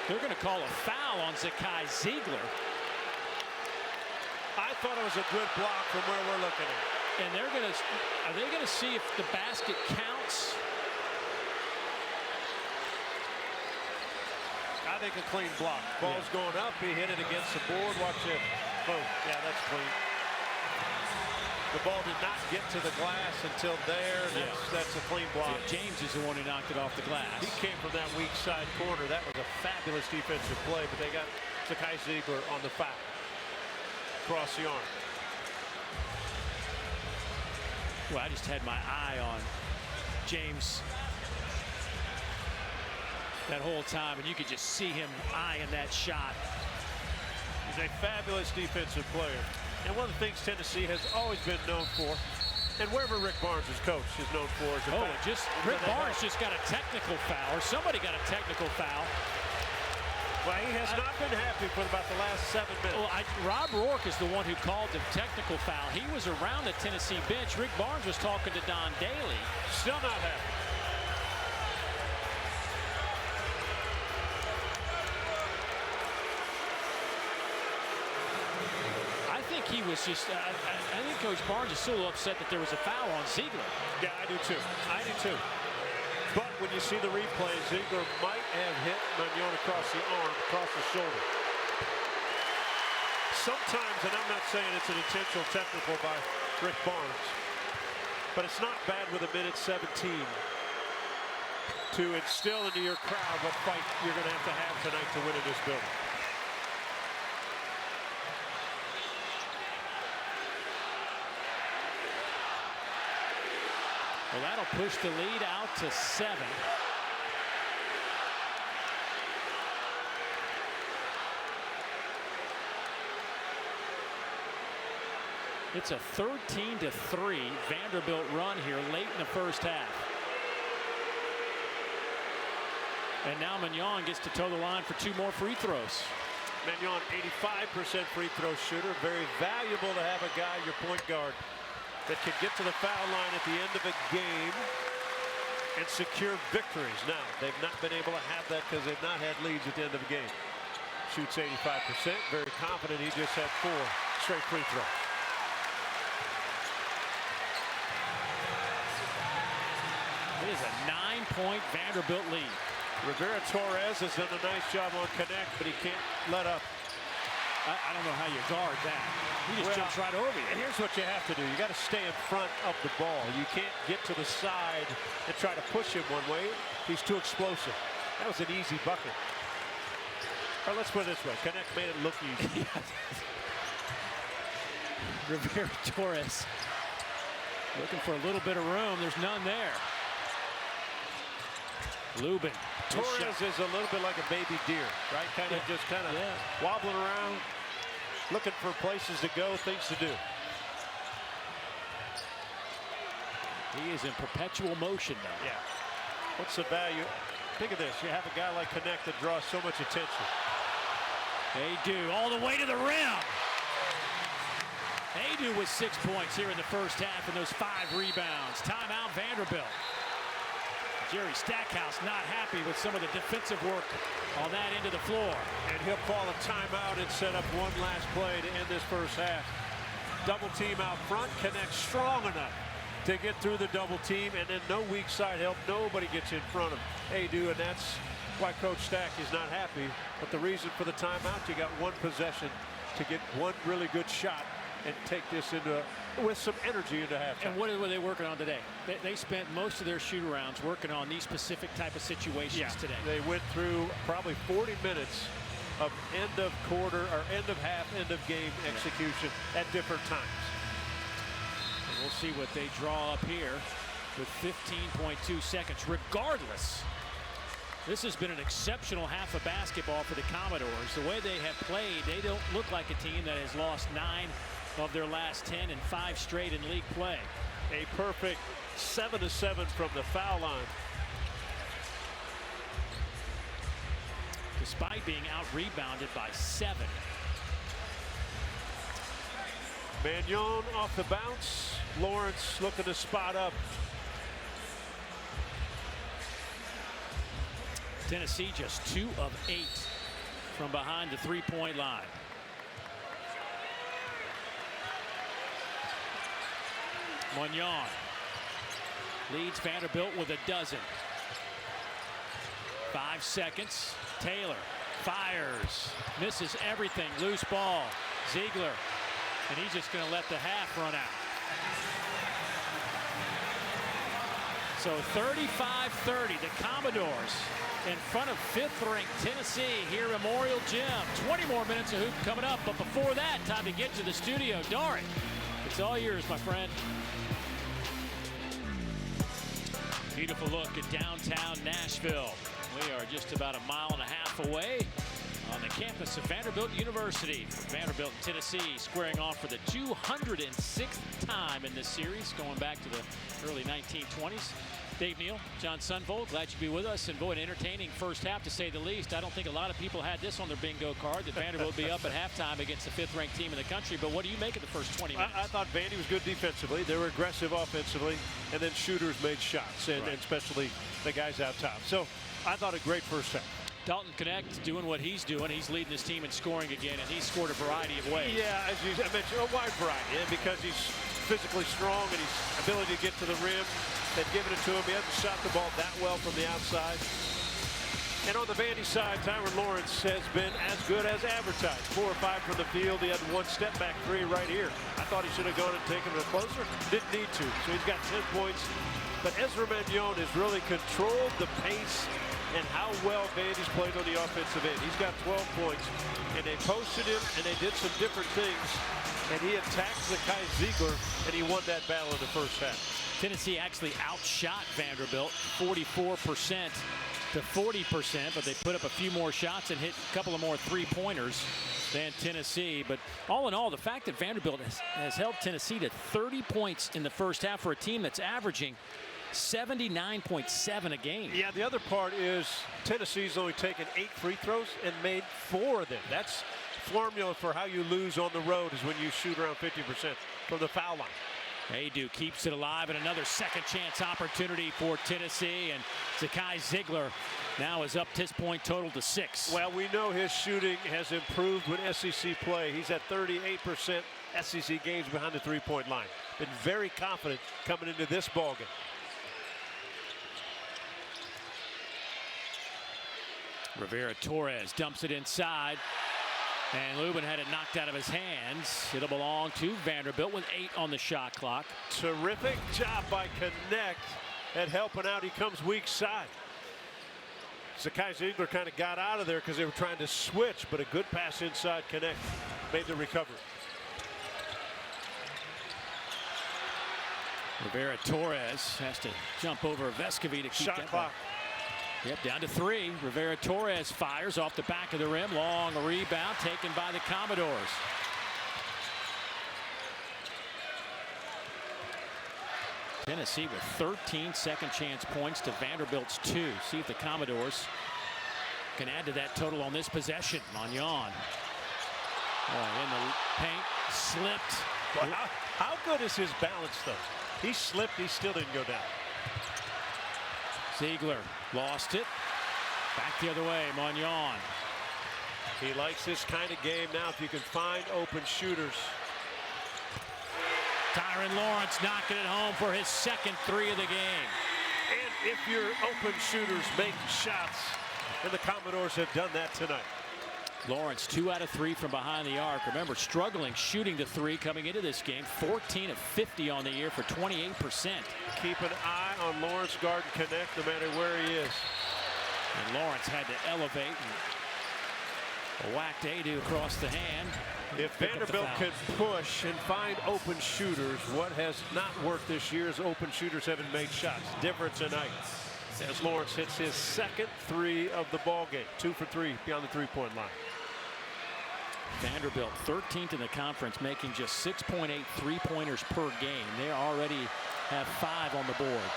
They're going to call a foul on Zakai Ziegler. I thought it was a good block from where we're looking at. And are they going to see if the basket counts? I think a clean block. Ball's going up. He hit it against the board. Watch it. Boom. Yeah, that's clean. The ball did not get to the glass until there. That's a clean block. Yeah, James is the one who knocked it off the glass. He came from that weak side corner. That was a fabulous defensive play, but they got Zakai Ziegler on the foul. Across the arm. Well, I just had my eye on James that whole time, and you could just see him eyeing that shot. He's a fabulous defensive player. And one of the things Tennessee has always been known for, and wherever Rick Barnes is coach, is known for, is the fact Rick Barnes just got a technical foul, or somebody got a technical foul. Well, he has not been happy for about the last 7 minutes. Well, Rob Rourke is the one who called the technical foul. He was around the Tennessee bench. Rick Barnes was talking to Don Daly. Still not happy. I think he was just, I think Coach Barnes is still upset that there was a foul on Ziegler. Yeah, I do too. I do too. But when you see the replay, Ziegler might have hit Magnan across the arm, across the shoulder. Sometimes, and I'm not saying it's an intentional technical by Rick Barnes, but it's not bad with 1:17 to instill into your crowd what fight you're going to have tonight to win in this building. Well, that'll push the lead out to 7. It's a 13-3 Vanderbilt run here late in the first half. And now Magnan gets to toe the line for 2 more free throws. Magnan, 85% free throw shooter. Very valuable to have a guy, your point guard, that can get to the foul line at the end of a game and secure victories. Now, they've not been able to have that because they've not had leads at the end of a game. Shoots 85%, very confident. He just had 4 straight free throws. It is a 9-point Vanderbilt lead. Rivera Torres has done a nice job on connect, but he can't let up. I don't know how you guard that. He just jumps right over you. And here's what you have to do. You got to stay in front of the ball. You can't get to the side and try to push him one way. He's too explosive. That was an easy bucket. Or let's put it this way. Connect made it look easy. Rivera Torres looking for a little bit of room. There's none there. Lubin. Torres is a little bit like a baby deer, right? Kind of just wobbling around, looking for places to go, things to do. He is in perpetual motion now. Yeah. What's the value? Think of this. You have a guy like Connect that draws so much attention. They do all the way to the rim. They do with 6 points here in the first half and those 5 rebounds. Timeout Vanderbilt. Jerry Stackhouse not happy with some of the defensive work on that end of the floor. And he'll call a timeout and set up one last play to end this first half. Double team out front. Connect strong enough to get through the double team, and then no weak side help. Nobody gets in front of Adu, and that's why Coach Stack is not happy. But the reason for the timeout, you got one possession to get one really good shot and take this into with some energy into halftime. And what were they working on today? They spent most of their shoot-arounds working on these specific type of situations today. They went through probably 40 minutes of end of quarter or end of half, end of game execution at different times. And we'll see what they draw up here with 15.2 seconds. Regardless, this has been an exceptional half of basketball for the Commodores. The way they have played, they don't look like a team that has lost 9 of their last 10 and 5 straight in league play. A perfect 7-7 from the foul line. Despite being out-rebounded by 7. Magnon off the bounce. Lawrence looking to spot up. Tennessee just 2 of 8 from behind the three-point line. Magnon leads Vanderbilt with a dozen. 5 seconds. Taylor fires, misses everything. Loose ball. Ziegler, and he's just going to let the half run out. So 35-30, the Commodores in front of 5th-ranked Tennessee here at Memorial Gym. 20 more minutes of hoop coming up, but before that, time to get to the studio. Dari, it's all yours, my friend. Beautiful look at downtown Nashville. We are just about 1.5 miles away on the campus of Vanderbilt University. Vanderbilt, Tennessee, squaring off for the 206th time in this series, going back to the early 1920s. Dave Neal, John Sunvold, glad you be with us. And boy, an entertaining first half, to say the least. I don't think a lot of people had this on their bingo card, that Vanderbilt would be up at halftime against the 5th-ranked team in the country. But what do you make of the first 20 minutes? I thought Vandy was good defensively. They were aggressive offensively, and then shooters made shots, and especially the guys out top. So I thought a great first half. Dalton Connect doing what he's doing. He's leading his team in scoring again, and he's scored a variety of ways. Yeah, as I mentioned, a wide variety, and because he's physically strong and his ability to get to the rim, they've given it to him. He hasn't shot the ball that well from the outside. And on the Vandy side, Tyron Lawrence has been as good as advertised. 4 or 5 from the field. He had one step back 3 right here. I thought he should have gone and taken it closer. Didn't need to. So he's got 10 points. But Ezra Magnon has really controlled the pace and how well Vandy's played on the offensive end. He's got 12 points, and they posted him, and they did some different things, and he attacked Zakai Ziegler, and he won that battle in the first half. Tennessee actually outshot Vanderbilt 44% to 40%, but they put up a few more shots and hit a couple of more three-pointers than Tennessee. But all in all, the fact that Vanderbilt has held Tennessee to 30 points in the first half for a team that's averaging 79.7 a game. Yeah, the other part is Tennessee's only taken 8 free throws and made 4 of them. That's formula for how you lose on the road, is when you shoot around 50% from the foul line. Adu keeps it alive, and another second chance opportunity for Tennessee, and Zakai Ziegler now is up his point total to 6. Well, we know his shooting has improved with SEC play. He's at 38% SEC games behind the three-point line. Been very confident coming into this ballgame. Rivera-Torres dumps it inside, and Lubin had it knocked out of his hands. It'll belong to Vanderbilt with 8 on the shot clock. Terrific job by Connect at helping out. He comes weak side. Zakai Ziegler kind of got out of there because they were trying to switch, but a good pass inside. Connect made the recovery. Rivera-Torres has to jump over Vescovy to keep shot that clock. Yep, down to 3. Rivera-Torres fires off the back of the rim. Long rebound taken by the Commodores. Tennessee with 13 second chance points to Vanderbilt's 2. See if the Commodores can add to that total on this possession. Magnon. In the paint, slipped. Well, how good is his balance, though? He slipped, he still didn't go down. Ziegler lost it. Back the other way, Magnon. He likes this kind of game now if you can find open shooters. Tyron Lawrence knocking it home for his second 3 of the game. And if your open shooters make shots, and the Commodores have done that tonight. Lawrence 2 out of 3 from behind the arc. Remember, struggling shooting the 3 coming into this game. 14 of 50 on the year for 28%. Keep an eye on Lawrence guard and connect no matter where he is. And Lawrence had to elevate and whacked Adu across the hand. If Vanderbilt can push and find open shooters, what has not worked this year is open shooters haven't made shots. Different tonight as Lawrence hits his second 3 of the ball game. 2 for 3 beyond the three-point line. Vanderbilt 13th in the conference, making just 6.8 3-pointers per game. They already have 5 on the board.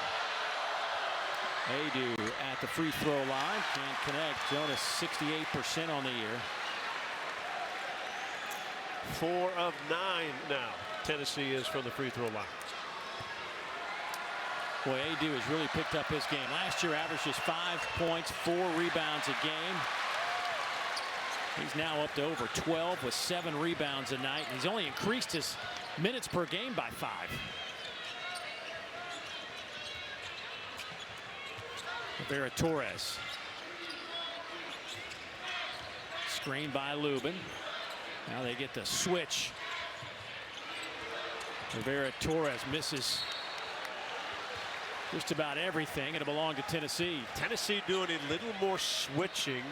Adu at the free throw line can't connect. Jonas 68% on the year. 4 of 9 now. Tennessee is from the free throw line. Boy, Adu has really picked up his game. Last year averaged just 5 points, 4 rebounds a game. He's now up to over 12 with 7 rebounds a night. He's only increased his minutes per game by 5. Rivera-Torres. Screened by Lubin. Now they get the switch. Rivera-Torres misses just about everything, and it belonged to Tennessee. Tennessee doing a little more switching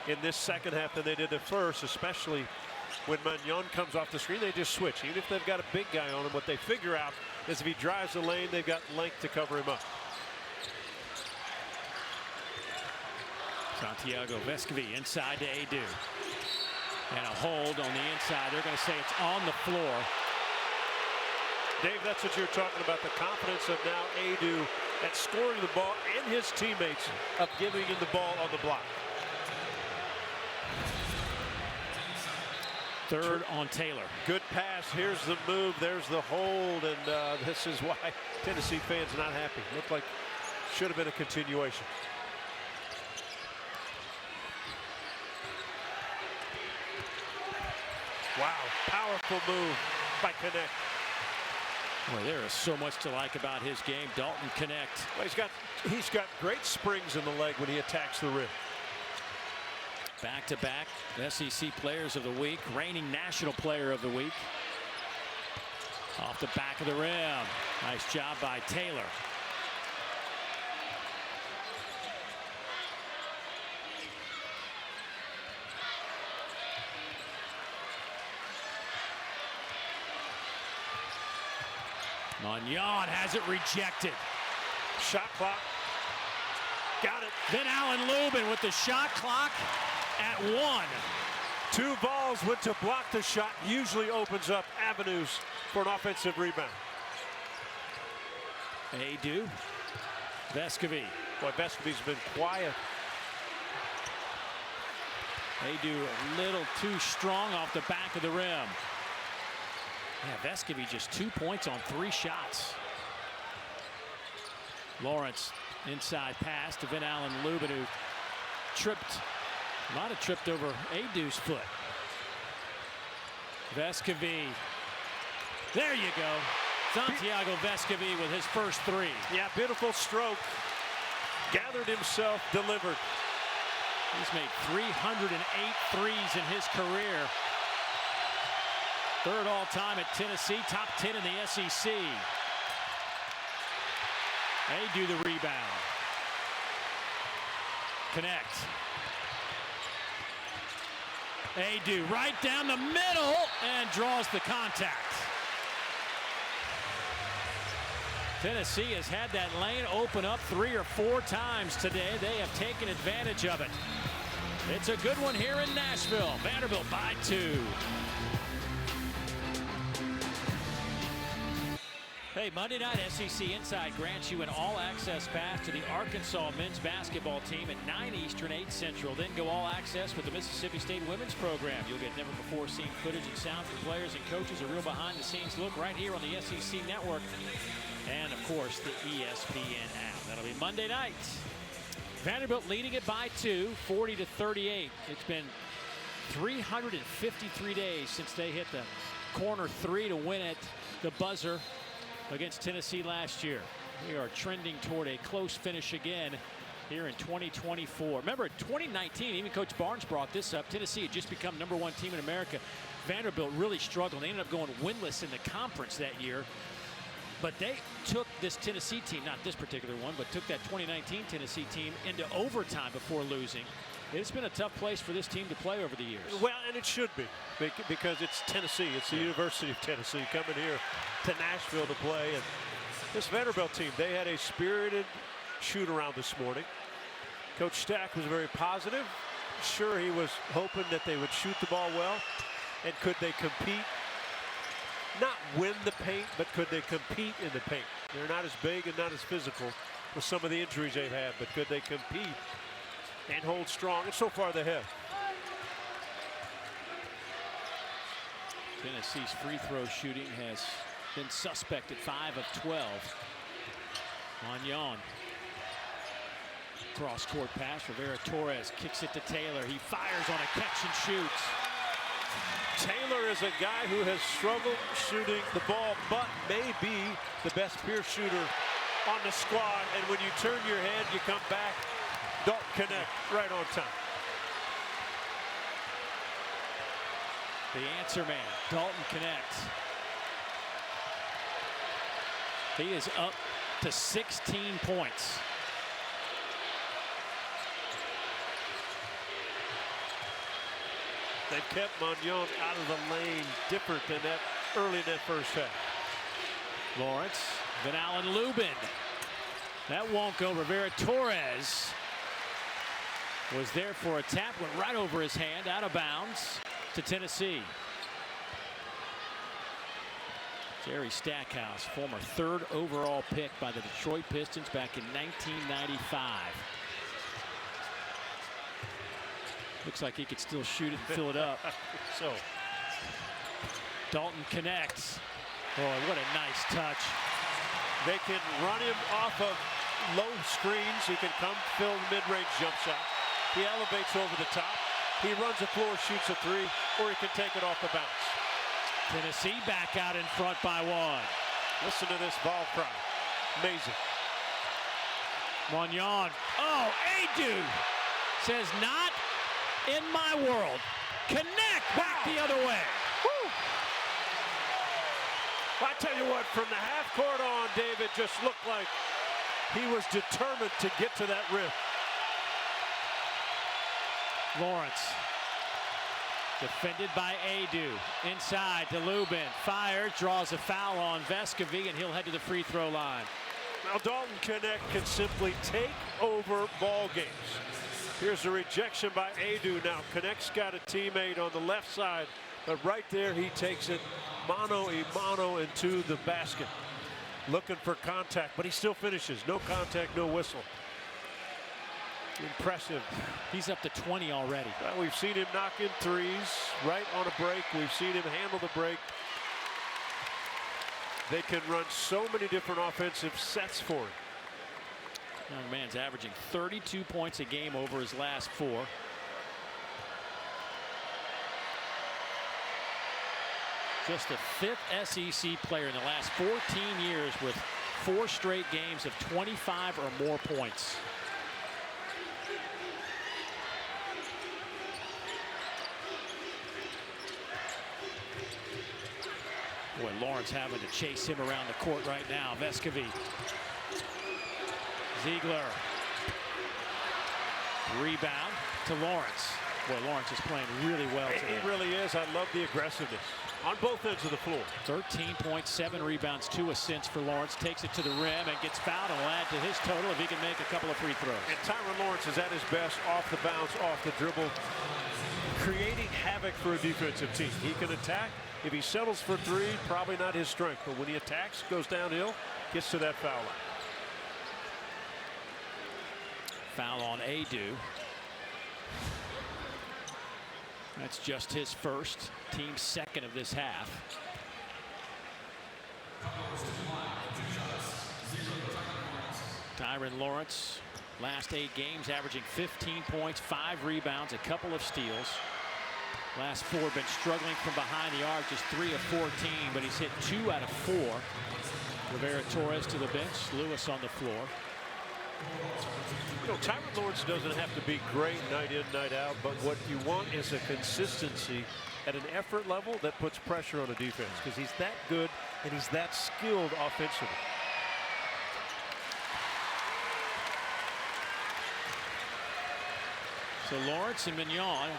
in this second half than they did the first, especially when Magnon comes off the screen. They just switch. Even if they've got a big guy on him, what they figure out is if he drives the lane, they've got length to cover him up. Santiago Vescovi inside to Adu. And a hold on the inside. They're going to say it's on the floor. Dave, that's what you're talking about, the confidence of now Adu at scoring the ball and his teammates of giving him the ball on the block. Third on Taylor. Good pass. Here's the move. There's the hold. And this is why Tennessee fans are not happy. Looked like should have been a continuation. Wow. Powerful move by Connect. Boy, there is so much to like about his game. Dalton Connect. Well, he's got great springs in the leg when he attacks the rim. Back-to-back SEC Players of the Week, reigning National Player of the Week. Off the back of the rim. Nice job by Taylor. Magnon has it rejected. Shot clock. Got it. Then Alan Lubin with the shot clock at 1. 2 balls went to block the shot. Usually opens up avenues for an offensive rebound. Adu. Vescovi. Boy, Vescovi's been quiet. Adu a little too strong off the back of the rim. Yeah, Vescovi just 2 points on 3 shots. Lawrence inside pass to Van Allen Lubin, who might have tripped over Adu's foot. Vescovi. There you go. Santiago Vescovi with his first 3. Yeah, beautiful stroke. Gathered himself, delivered. He's made 308 threes in his career. 3rd all-time at Tennessee, top 10 in the SEC. Adu the rebound. Connect. Adu right down the middle and draws the contact. Tennessee has had that lane open up 3 or 4 times today. They have taken advantage of it. It's a good one here in Nashville. Vanderbilt by 2. Hey, Monday night SEC Inside grants you an all-access pass to the Arkansas men's basketball team at 9 Eastern, 8 Central. Then go all-access with the Mississippi State women's program. You'll get never-before-seen footage and sound from players and coaches, a real behind-the-scenes look right here on the SEC Network. And, of course, the ESPN app. That'll be Monday night. Vanderbilt leading it by 2, 40-38. It's been 353 days since they hit the corner 3 to win at the buzzer against Tennessee last year. We are trending toward a close finish again here in 2024. Remember, 2019, even Coach Barnes brought this up. Tennessee had just become #1 team in America. Vanderbilt really struggled. They ended up going winless in the conference that year. But they took this Tennessee team, not this particular one, but took that 2019 Tennessee team into overtime before losing. It's been a tough place for this team to play over the years. Well, and it should be, because it's Tennessee. It's the University of Tennessee coming here to Nashville to play. And this Vanderbilt team, they had a spirited shoot-around this morning. Coach Stack was very positive. Sure, he was hoping that they would shoot the ball well. And could they compete? Not win the paint, but could they compete in the paint? They're not as big and not as physical with some of the injuries they've had, but could they compete and hold strong? And so far they have. Tennessee's free throw shooting has been suspect at 5 of 12. Magnon. Cross court pass. Rivera Torres kicks it to Taylor. He fires on a catch and shoots. Taylor is a guy who has struggled shooting the ball, but may be the best pure shooter on the squad. And when you turn your head, you come back, don't connect right on time. The answer man, Dalton connects. He is up to 16 points. They've kept Magnon out of the lane different than that early in that first half. Lawrence, Van Allen Lubin. That won't go. Rivera Torres was there for a tap, went right over his hand, out of bounds to Tennessee. Jerry Stackhouse, former 3rd overall pick by the Detroit Pistons back in 1995. Looks like he could still shoot it and fill it up. So Dalton connects. Boy, what a nice touch. they can run him off of low screens. He can come fill the mid-range jump shot. He elevates over the top. He runs the floor, shoots a 3, or he can take it off the bounce. Tennessee back out in front by 1. Listen to this ball cry. Amazing. Magnon. Oh, Adu says not in my world. Connect back the other way. Woo. I tell you what, from the half court on, David just looked like he was determined to get to that rim. Lawrence. Defended by Adu. Inside to Lubin. Fires, draws a foul on Vescovi, and he'll head to the free throw line. Now Dalton Connect can simply take over ball games. Here's a rejection by Adu. Now Connect's got a teammate on the left side, but right there he takes it mano a mano into the basket. Looking for contact, but he still finishes. No contact, no whistle. Impressive. He's up to 20 already. Well, we've seen him knock in threes right on a break. We've seen him handle the break. They can run so many different offensive sets for him. Young man's averaging 32 points a game over his last 4. Just the 5th SEC player in the last 14 years with 4 straight games of 25 or more points. Boy, Lawrence having to chase him around the court right now. Vescovi. Ziegler. Rebound to Lawrence. Boy, Lawrence is playing really well today. He really is. I love the aggressiveness. on both ends of the floor. 13.7 rebounds, 2 assists for Lawrence. Takes it to the rim and gets fouled, and will add to his total if he can make a couple of free throws. And Tyron Lawrence is at his best off the bounce, off the dribble, creating havoc for a defensive team. He can attack. If he settles for three, probably not his strength. But when he attacks, goes downhill, gets to that foul line. Foul on Adu. That's just his first, team second of this half. Tyron Lawrence, last 8 games, averaging 15 points, 5 rebounds, a couple of steals. Last 4 been struggling from behind the arc, just 3 of 14, but he's hit 2 out of 4. Rivera Torres to the bench, Lewis on the floor. You know, Tyron Lawrence doesn't have to be great night in, night out, but what you want is a consistency at an effort level that puts pressure on a defense, because he's that good and he's that skilled offensively. So Lawrence and Mignon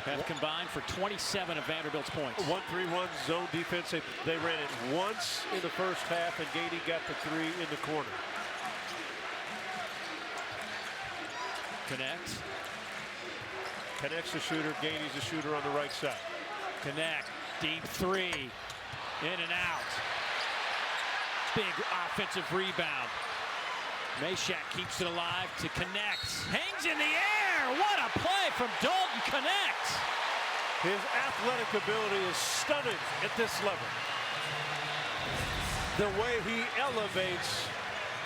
have combined for 27 of Vanderbilt's points. 1-3-1 zone defense. They ran it once in the first half, and Gainey got the 3 in the corner. Connects the shooter. Gainey's the shooter on the right side. Connect. Deep 3. In and out. Big offensive rebound. Meshack keeps it alive to Connect. Hangs in the air. What a play from Dalton Connect. His athletic ability is stunning at this level. The way he elevates.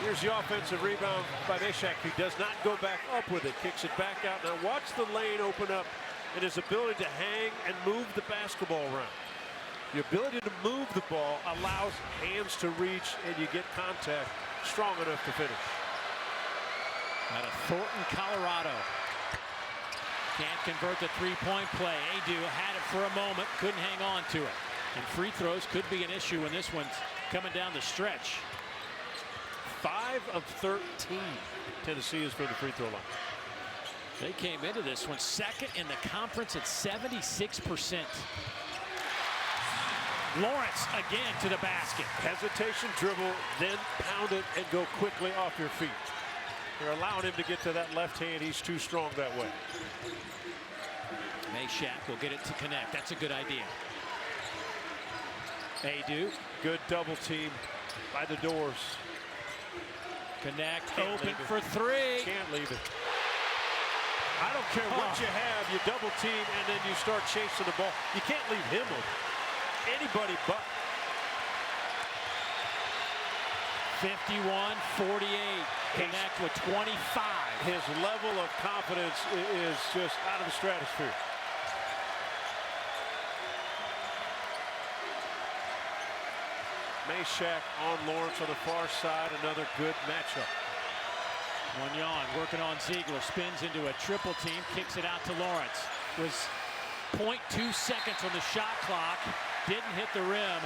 Here's the offensive rebound by Meshack. He does not go back up with it. Kicks it back out. Now watch the lane open up and his ability to hang and move the basketball around. The ability to move the ball allows hands to reach, and you get contact strong enough to finish. Out of Thornton, Colorado. Can't convert the three-point play. Adu had it for a moment, couldn't hang on to it. And free throws could be an issue when this one's coming down the stretch. 5 of 13 Tennessee is for the free throw line. They came into this one second in the conference at 76%. Lawrence again to the basket. Hesitation, dribble, then pound it and go quickly off your feet. They're allowing him to get to that left hand. He's too strong that way. Meshack will get it to Connect. That's a good idea. Adu. Good double team by the doors. Connect open for 3. Can't leave it. I don't care what you have, you double team and then you start chasing the ball. You can't leave him open. Anybody but. 51-48. Connect with 25. His level of confidence is just out of the stratosphere. Meshack on Lawrence on the far side. Another good matchup. Mignon working on Ziegler. Spins into a triple team. Kicks it out to Lawrence. Was 0.2 seconds on the shot clock. Didn't hit the rim.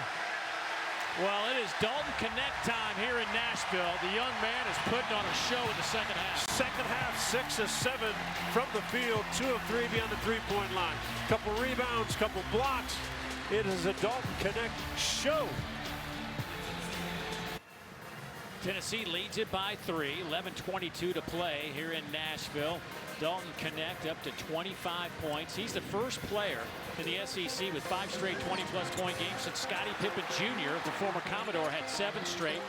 Well, it is Dalton Connect time here in Nashville. The young man is putting on a show in the second half. Second half, 6 of 7 from the field. 2 of 3 beyond the three-point line. Couple rebounds, couple blocks. It is a Dalton Connect show. Tennessee leads it by 3. 11:22 to play here in Nashville. Dalton Connect up to 25 points. He's the first player in the SEC with 5 straight 20-plus point games since Scottie Pippen Jr., the former Commodore, had 7 straight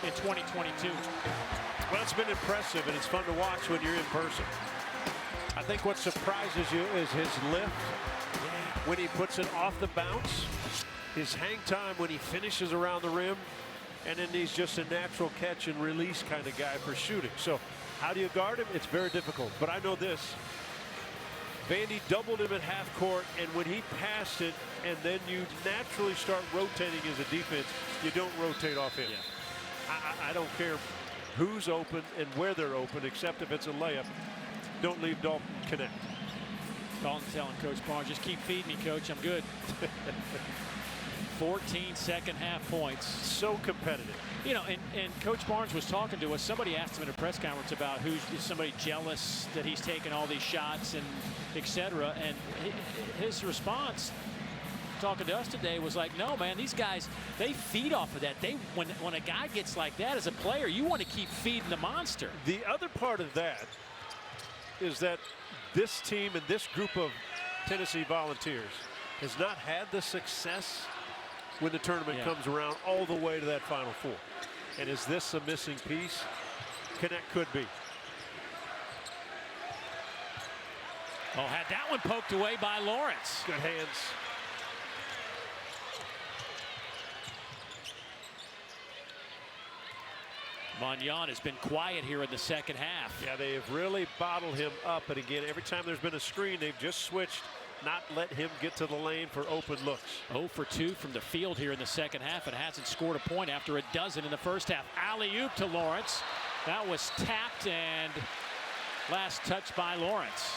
in 2022. Well, it's been impressive, and it's fun to watch when you're in person. I think what surprises you is his lift when he puts it off the bounce, his hang time when he finishes around the rim, and then he's just a natural catch and release kind of guy for shooting. So how do you guard him? It's very difficult. But I know this. Vandy doubled him at half court, and when he passed it, and then you naturally start rotating as a defense, you don't rotate off him. Yeah. I don't care who's open and where they're open, except if it's a layup. Don't leave Dalton Connect. Dalton telling Coach Barnes, just keep feeding me, Coach. I'm good. 14 second half points. So competitive. You know, and Coach Barnes was talking to us. Somebody asked him in a press conference about is somebody jealous that he's taking all these shots and et cetera. And his response, talking to us today was like, no, man, these guys, they feed off of that. When a guy gets like that as a player, you want to keep feeding the monster. The other part of that is that this team and this group of Tennessee Volunteers has not had the success when the tournament comes around all the way to that Final Four. And is this a missing piece? Connect could be. Oh, had that one poked away by Lawrence. Good hands. Magnan has been quiet here in the second half. Yeah, they have really bottled him up. And again, every time there's been a screen, they've just switched, not let him get to the lane for open looks. 0 for 2 from the field here in the second half, and hasn't scored a point after a dozen in the first half. Alley-oop to Lawrence. That was tapped and last touch by Lawrence.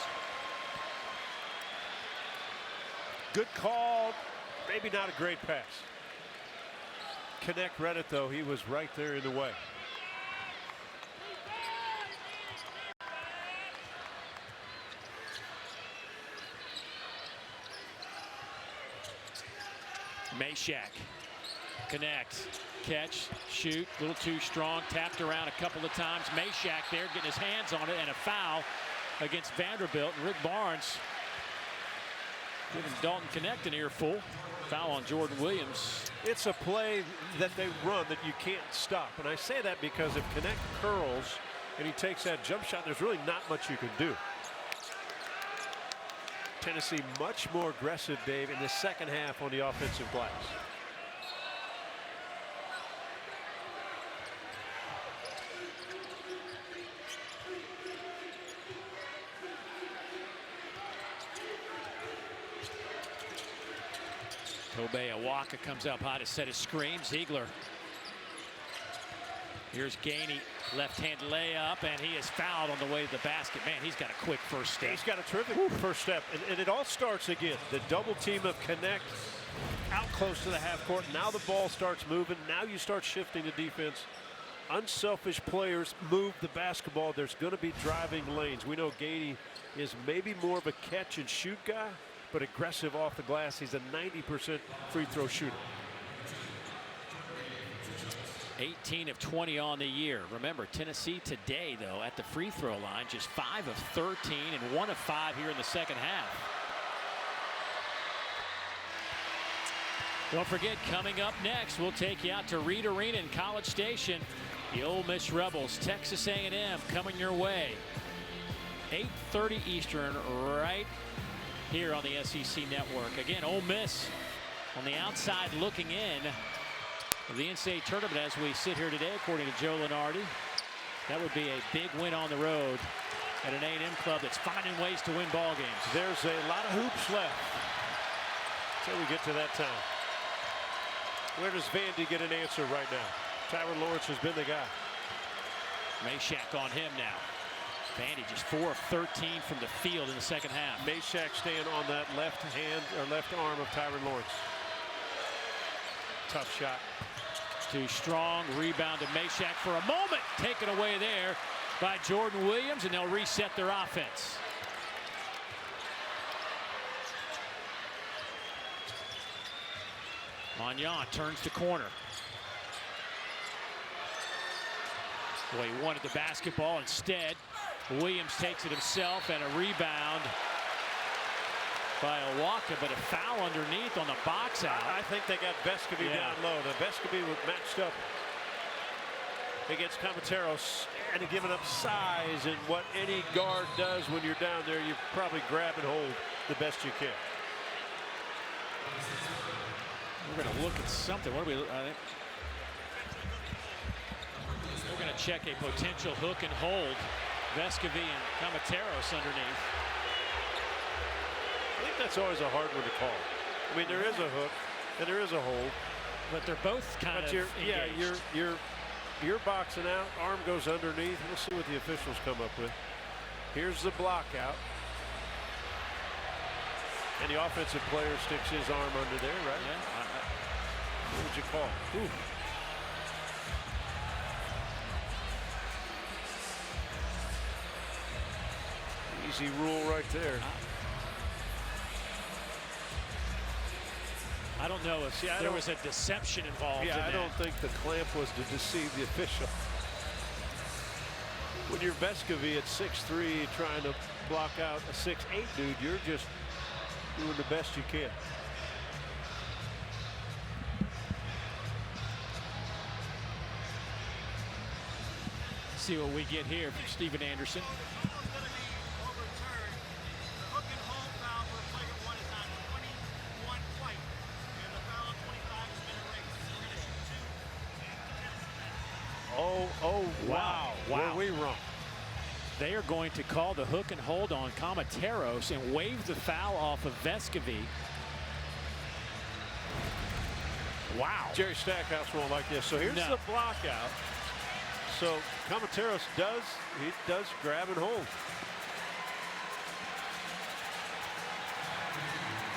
Good call. Maybe not a great pass. Connect read it, though. He was right there in the way. Meshack. Connect. Catch. Shoot. A little too strong. Tapped around a couple of times. Meshack there getting his hands on it, and a foul against Vanderbilt. And Rick Barnes giving Dalton Connect an earful. Foul on Jordan Williams. It's a play that they run that you can't stop. And I say that because if Connect curls and he takes that jump shot, there's really not much you can do. Tennessee much more aggressive, Dave, in the second half on the offensive glass. Kobe Awaka comes up high to set his screen. Ziegler. Here's Gainey, left-hand layup, and he is fouled on the way to the basket. Man, he's got a quick first step. He's got a terrific first step, and it all starts again. The double team of Connect out close to the half court. Now the ball starts moving. Now you start shifting the defense. Unselfish players move the basketball. There's going to be driving lanes. We know Gainey is maybe more of a catch and shoot guy, but aggressive off the glass. He's a 90% free throw shooter. 18 of 20 on the year. Remember, Tennessee today, though, at the free throw line, just 5 of 13 and 1 of 5 here in the second half. Don't forget, coming up next, we'll take you out to Reed Arena in College Station. The Ole Miss Rebels, Texas A&M coming your way. 8:30 Eastern, right here on the SEC Network. Again, Ole Miss on the outside looking in of the NCAA tournament as we sit here today, according to Joe Lunardi. That would be a big win on the road at an A&M club that's finding ways to win ball games. There's a lot of hoops left until we get to that time. Where does Vandy get an answer right now? Tyron Lawrence has been the guy. Meshack on him now. Vandy just 4 of 13 from the field in the second half. Meshack staying on that left hand or left arm of Tyron Lawrence. Tough shot. Too strong. Rebound to Meshack for a moment. Taken away there by Jordan Williams, and they'll reset their offense. Magnan turns to corner. Boy, he wanted the basketball. Instead, Williams takes it himself, and a rebound by Awaka, but a foul underneath on the box out. I think they got Vescovi down low. The Vescovi was matched up against Camateros and giving up size, and what any guard does when you're down there, you probably grab and hold the best you can. We're going to look at something. What do we? We're going to check a potential hook and hold. Vescovi and Camateros underneath. I think that's always a hard one to call. I mean, there is a hook and there is a hold, but they're both kind of engaged. You're boxing out. Arm goes underneath. We'll see what the officials come up with. Here's the block out, and the offensive player sticks his arm under there, right? Yeah. What would you call? Ooh. Easy rule right there. I don't know if there was a deception involved. Yeah, in I that. don't think the clamp was to deceive the official. When you're Vescovi at 6'3", trying to block out a 6'8" dude, you're just doing the best you can. See what we get here from Steven Anderson. Oh, wow. Were we wrong? They are going to call the hook and hold on Kamateros and wave the foul off of Vescovi. Wow. Jerry Stackhouse won't like this. So here's the block out. So Kamateros does grab and hold.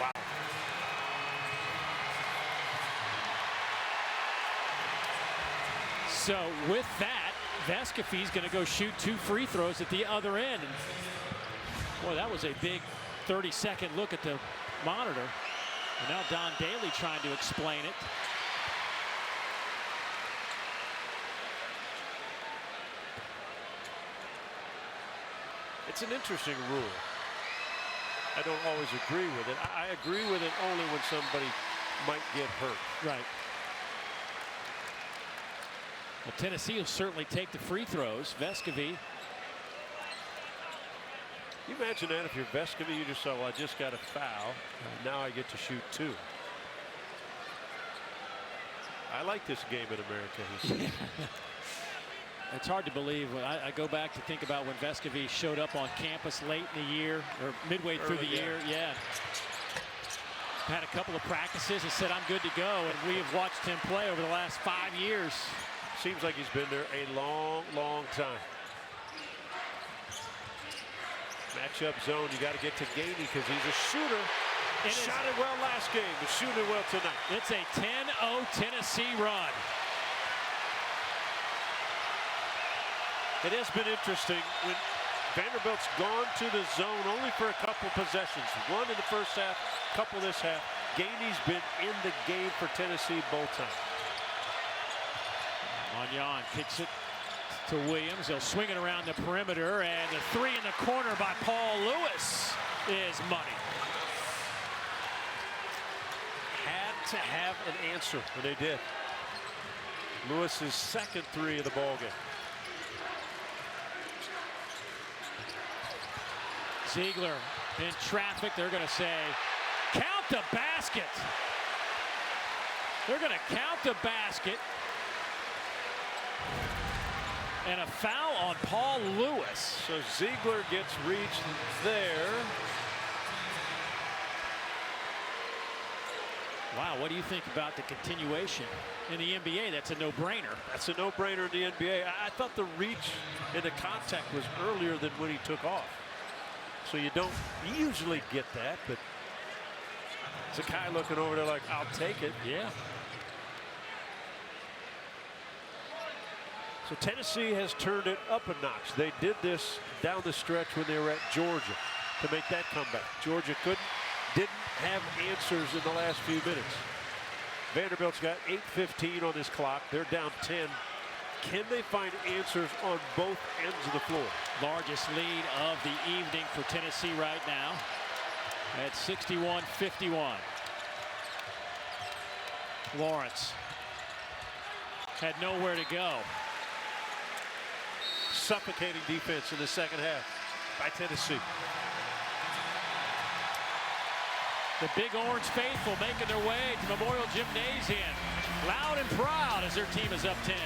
Wow. So with that, Vescovi's going to go shoot 2 free throws at the other end. And boy, that was a big 30-second look at the monitor. And now Don Daly trying to explain it. It's an interesting rule. I don't always agree with it. I agree with it only when somebody might get hurt. Right. Well, Tennessee will certainly take the free throws. Vescovi. You imagine that if you're Vescovi, you just thought, well, I just got a foul. And now I get to shoot 2. I like this game in America, he said. It's hard to believe. I go back to think about when Vescovi showed up on campus late in the year or midway through the year. Yeah. Had a couple of practices and said, I'm good to go. And we have watched him play over the last 5 years. Seems like he's been there a long, long time. Matchup zone, you got to get to Gainey because he's a shooter. Shot it well last game. He's shooting it well tonight. It's a 10-0 Tennessee run. It has been interesting when Vanderbilt's gone to the zone only for a couple possessions. One in the first half, couple this half. Gainey's been in the game for Tennessee both times. Magnan kicks it to Williams. They'll swing it around the perimeter, and the 3 in the corner by Paul Lewis is money. Had to have an answer, and they did. Lewis's second 3 of the ball game. Ziegler in traffic. They're going to say, count the basket. They're going to count the basket. And a foul on Paul Lewis. So Ziegler gets reached there. Wow, what do you think about the continuation in the NBA? That's a no-brainer. That's a no-brainer in the NBA. I thought the reach and the contact was earlier than when he took off. So you don't usually get that, but Zakai looking over there like, I'll take it. Yeah. So Tennessee has turned it up a notch. They did this down the stretch when they were at Georgia to make that comeback. Georgia didn't have answers in the last few minutes. Vanderbilt's got 8:15 on this clock. They're down 10. Can they find answers on both ends of the floor? Largest lead of the evening for Tennessee right now at 61-51. Lawrence had nowhere to go. Suffocating defense in the second half by Tennessee. The Big Orange faithful making their way to Memorial Gymnasium. Loud and proud as their team is up 10.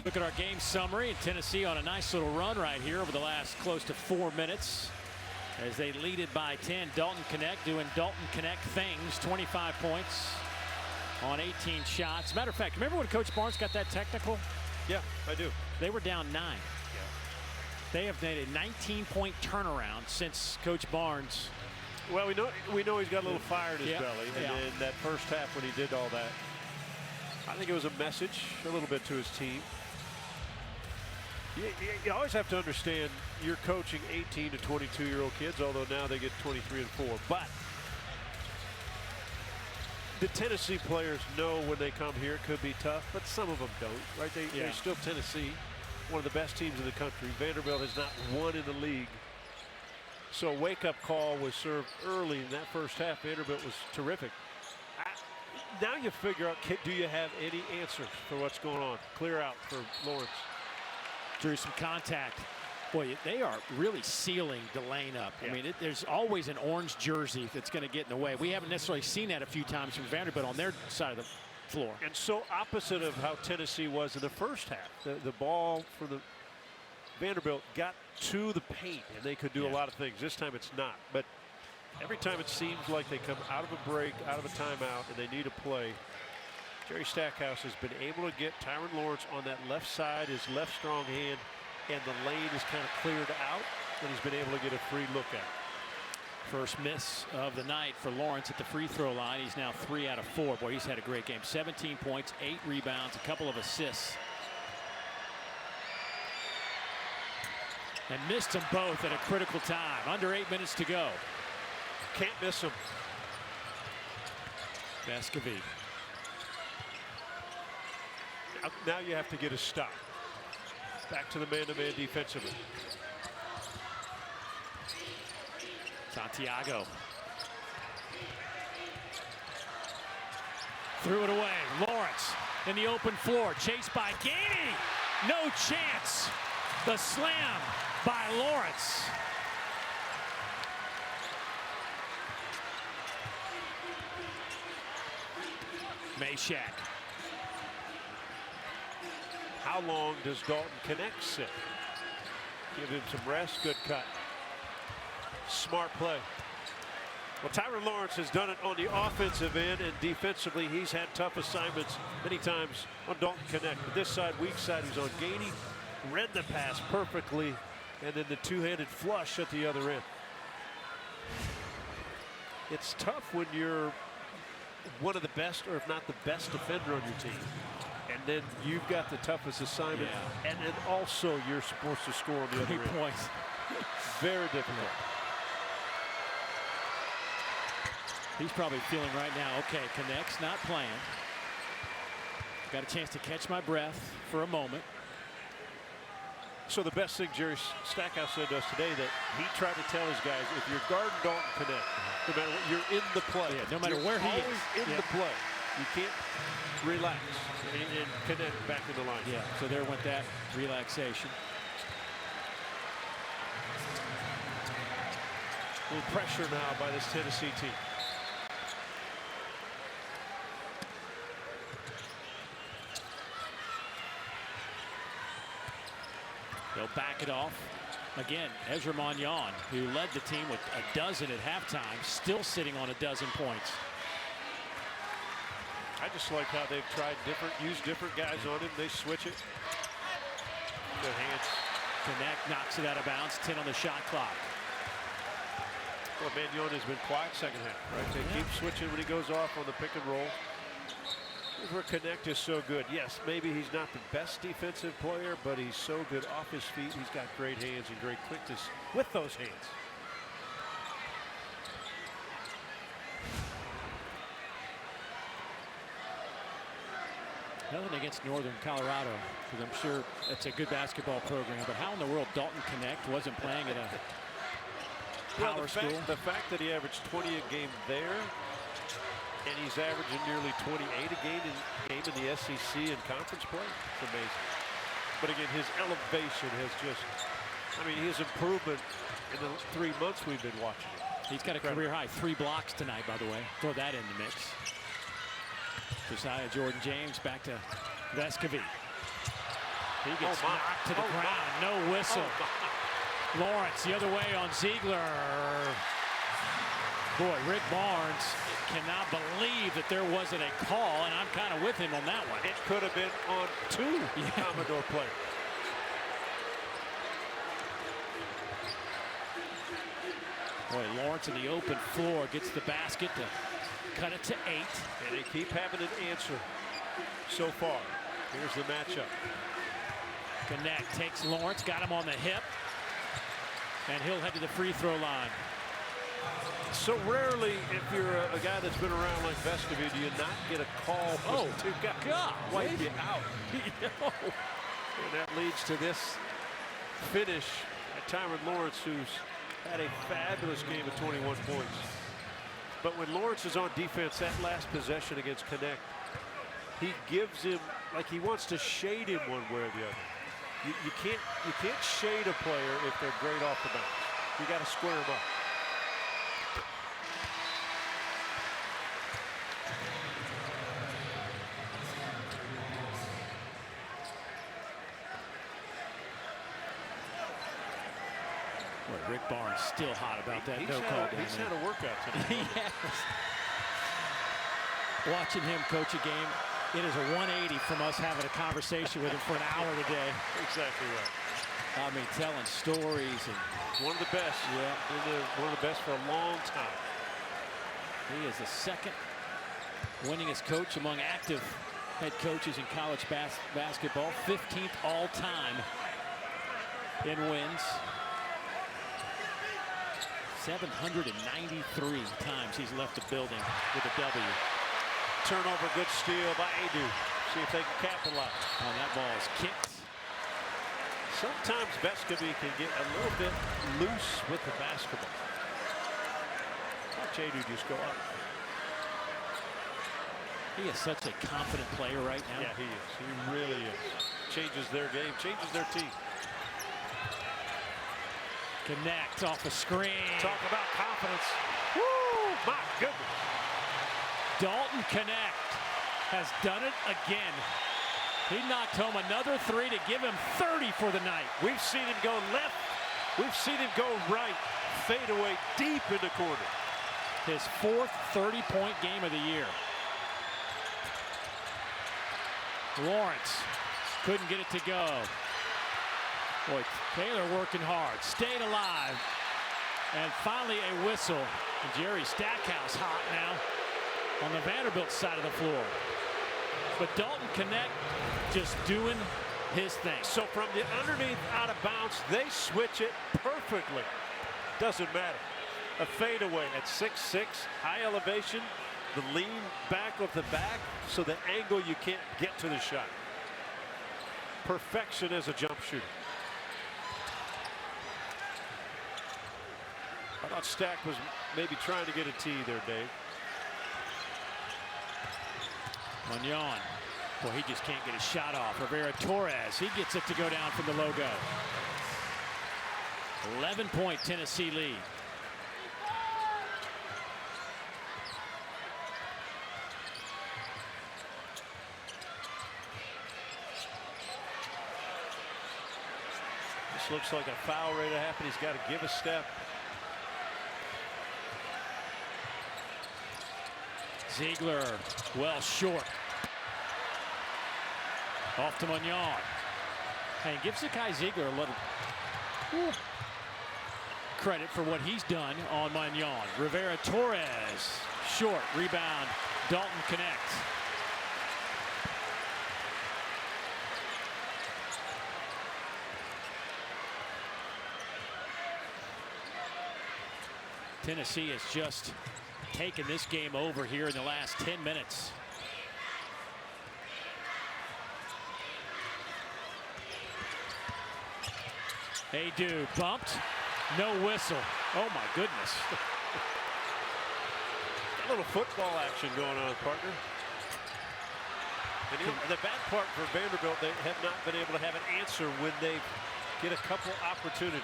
Look at our game summary, and Tennessee on a nice little run right here over the last close to 4 minutes as they lead it by 10. Dalton Connect doing Dalton Connect things. 25 points on 18 shots. Matter of fact, remember when Coach Barnes got that technical? Yeah, I do. They were down 9. They have made a 19-point turnaround since Coach Barnes. Well, we know he's got a little fire in his belly, and in that first half when he did all that, I think it was a message a little bit to his team. You always have to understand you're coaching 18 to 22-year-old kids, although now they get 23 and 4. But the Tennessee players know when they come here it could be tough, but some of them don't, right? They're still Tennessee, one of the best teams in the country. Vanderbilt has not won in the league. So a wake-up call was served early in that first half. Vanderbilt was terrific. Now you figure out, do you have any answers for what's going on? Clear out for Lawrence. Drew some contact. Boy, they are really sealing the lane up. I mean, there's always an orange jersey that's going to get in the way. We haven't necessarily seen that a few times from Vanderbilt on their side of the floor. And so opposite of how Tennessee was in the first half. The ball for the Vanderbilt got to the paint, and they could do a lot of things. This time it's not. But every time it seems like they come out of a break, out of a timeout, and they need a play, Jerry Stackhouse has been able to get Tyron Lawrence on that left side, his left strong hand, and the lane is kind of cleared out, and he's been able to get a free look at it. First miss of the night for Lawrence at the free throw line. He's now 3 out of 4. Boy, he's had a great game. 17 points, 8 rebounds, a couple of assists. And missed them both at a critical time. Under 8 minutes to go. Can't miss him. Vescovi. Now you have to get a stop. Back to the man-to-man defensively. Santiago. Threw it away. Lawrence in the open floor. Chased by Gainey. No chance. The slam by Lawrence. Meshack. How long does Dalton Connect sit? Give him some rest. Good cut. Smart play. Well, Tyron Lawrence has done it on the offensive end, and defensively he's had tough assignments many times on Dalton Connect. But this side, weak side, he's on Gainey. Read the pass perfectly, and then the two-handed flush at the other end. It's tough when you're one of the best, or if not the best defender on your team. And then you've got the toughest assignment, and then also you're supposed to score on the other end. Points. Very difficult. He's probably feeling right now, okay, Connect's not playing. Got a chance to catch my breath for a moment. So the best thing Jerry Stackhouse said to us today, that he tried to tell his guys, if you're guarding Dalton Connect, no matter what, you're in the play. No matter where he is. Always in the play. You can't relax and Connect back in the line. Yeah, so there went that relaxation. A little pressure now by this Tennessee team. They'll back it off. Again, Ezra Magnon, who led the team with a dozen at halftime, still sitting on a dozen points. I just like how they've tried use different guys on him. They switch it. Good hands. Connect knocks it out of bounds. 10 on the shot clock. Well, Magnon has been quiet second half, right? They keep switching when he goes off on the pick and roll. Here's where Connect is so good. Yes, maybe he's not the best defensive player, but he's so good off his feet. He's got great hands and great quickness with those hands. Nothing against Northern Colorado, because I'm sure it's a good basketball program. But how in the world Dalton Connect wasn't playing at a power school? The fact that he averaged 20 a game there, and he's averaging nearly 28 a game in the SEC and conference play, it's amazing. But again, his elevation has just, I mean, his improvement in the 3 months we've been watching it. He's got a career high 3 blocks tonight, by the way. Throw that in the mix. Josiah Jordan James back to Vescovi. He gets knocked to the ground. No whistle. Lawrence the other way on Ziegler. Boy, Rick Barnes cannot believe that there wasn't a call, and I'm kind of with him on that one. It could have been on 2 Commodore players. Boy, Lawrence in the open floor gets the basket to cut it to 8. And they keep having an answer so far. Here's the matchup. Connect takes Lawrence, got him on the hip, and he'll head to the free throw line. So rarely, if you're a guy that's been around like Vescovi, do you not get a call to wipe you out? And that leads to this finish at Tyron Lawrence, who's had a fabulous game of 21 points. But when Lawrence is on defense, that last possession against Connect, he gives him, like he wants to shade him one way or the other. You can't shade a player if they're great off the bounce. You got to square them up. Boy, Rick Barnes still hot about that no call. He's had a workout today. Yes. Watching him coach a game, it is a 180 from us having a conversation with him for an hour today. Exactly right. I mean, telling stories. And one of the best. Yeah, one of the best for a long time. He is the second winningest coach among active head coaches in college basketball. 15th all time in wins. 793 times he's left the building with a W. Turnover, good steal by Adu. See if they can capitalize. Oh, that ball is kicked. Sometimes Vescovi can get a little bit loose with the basketball. Watch Adu just go up. He is such a confident player right now. Yeah, he is. He really is. Changes their game, changes their team. Connect off a screen. Talk about confidence. Woo! My goodness. Dalton Connect has done it again. He knocked home another three to give him 30 for the night. We've seen him go left. We've seen him go right. Fade away deep in the corner. His fourth 30-point game of the year. Lawrence couldn't get it to go. Boy, Taylor working hard, stayed alive. And finally a whistle. And Jerry Stackhouse hot now on the Vanderbilt side of the floor. But Dalton Connect just doing his thing. So from the underneath out of bounds, they switch it perfectly. Doesn't matter. A fadeaway at 6'6", high elevation, the lean back of the back, so the angle you can't get to the shot. Perfection as a jump shooter. I thought Stack was maybe trying to get a tee there, Dave. Magnon. Boy, he just can't get his shot off. Rivera Torres, he gets it to go down from the logo. 11-point Tennessee lead. This looks like a foul ready to happen. He's got to give a step. Ziegler, well short. Off to Magnon. And gives the guy Ziegler a little credit for what he's done on Magnon. Rivera Torres, short, rebound, Dalton Connect. Tennessee has just taken this game over here in the last 10 minutes. Adu bumped, no whistle. Oh my goodness. A little football action going on, partner. And the bad part for Vanderbilt, they have not been able to have an answer when they get a couple opportunities.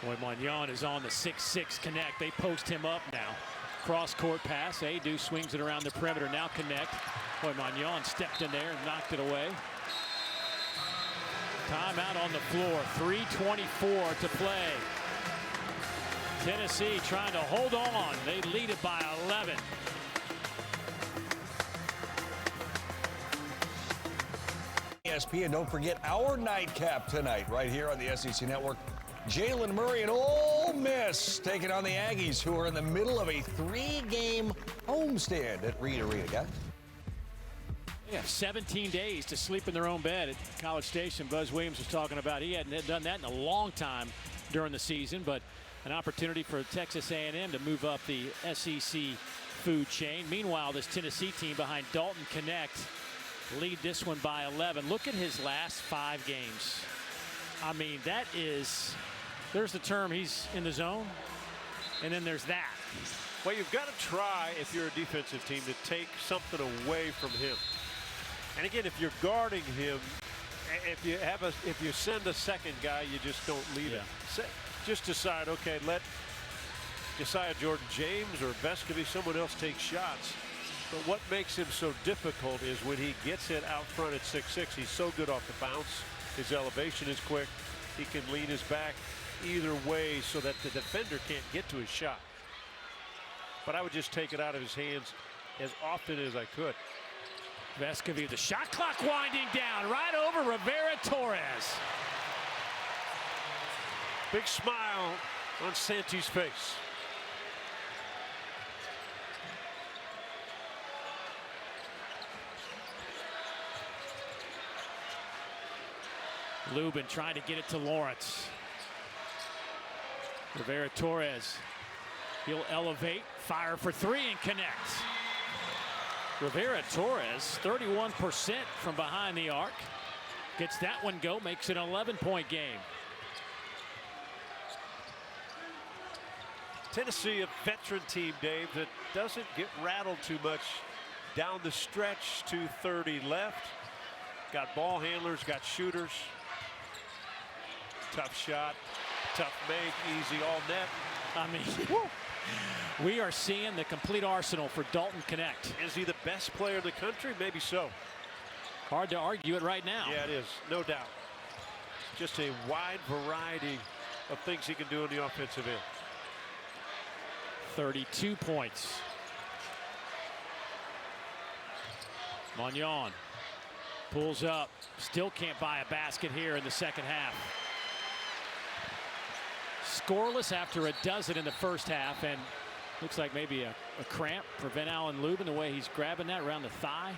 Boy, Magnon is on the 6'6" Connect. They post him up now. Cross-court pass. Adu swings it around the perimeter. Now Connect. Boy, Magnon stepped in there and knocked it away. Timeout on the floor. 3:24 to play. Tennessee trying to hold on. They lead it by 11. ESPN, don't forget our nightcap tonight right here on the SEC Network. Jalen Murray and old Ole Miss taking on the Aggies, who are in the middle of a 3-game homestand at Reed Arena, guys. They have 17 days to sleep in their own bed at College Station. Buzz Williams was talking about he hadn't done that in a long time during the season, but an opportunity for Texas A&M to move up the SEC food chain. Meanwhile, this Tennessee team behind Dalton Connect lead this one by 11. Look at his last 5 games. I mean, that is, there's the term, he's in the zone, and then there's that. Well, you've got to try, if you're a defensive team, to take something away from him. And again, if you're guarding him, if you send a second guy, you just don't leave it. Just decide, okay, let Josiah Jordan-James or Vescovy, someone else take shots. But what makes him so difficult is when he gets it out front at 6'6", he's so good off the bounce. His elevation is quick. He can lean his back either way so that the defender can't get to his shot. But I would just take it out of his hands as often as I could. Vescovy, the shot clock winding down right over Rivera-Torres. Big smile on Santi's face. Lubin trying to get it to Lawrence. Rivera-Torres, he'll elevate, fire for 3 and connect. Rivera-Torres, 31% from behind the arc. Gets that one go, makes it an 11-point game. Tennessee, a veteran team, Dave, that doesn't get rattled too much down the stretch. 2:30 left. Got ball handlers, got shooters. Tough shot, tough make, easy all net. I mean, we are seeing the complete arsenal for Dalton Connect. Is he the best player in the country? Maybe so. Hard to argue it right now. Yeah, it is, no doubt. Just a wide variety of things he can do on the offensive end. 32 points. Magnon pulls up, still can't buy a basket here in the second half. Scoreless after a dozen in the first half, and looks like maybe a cramp for Van Allen Lubin, the way he's grabbing that around the thigh.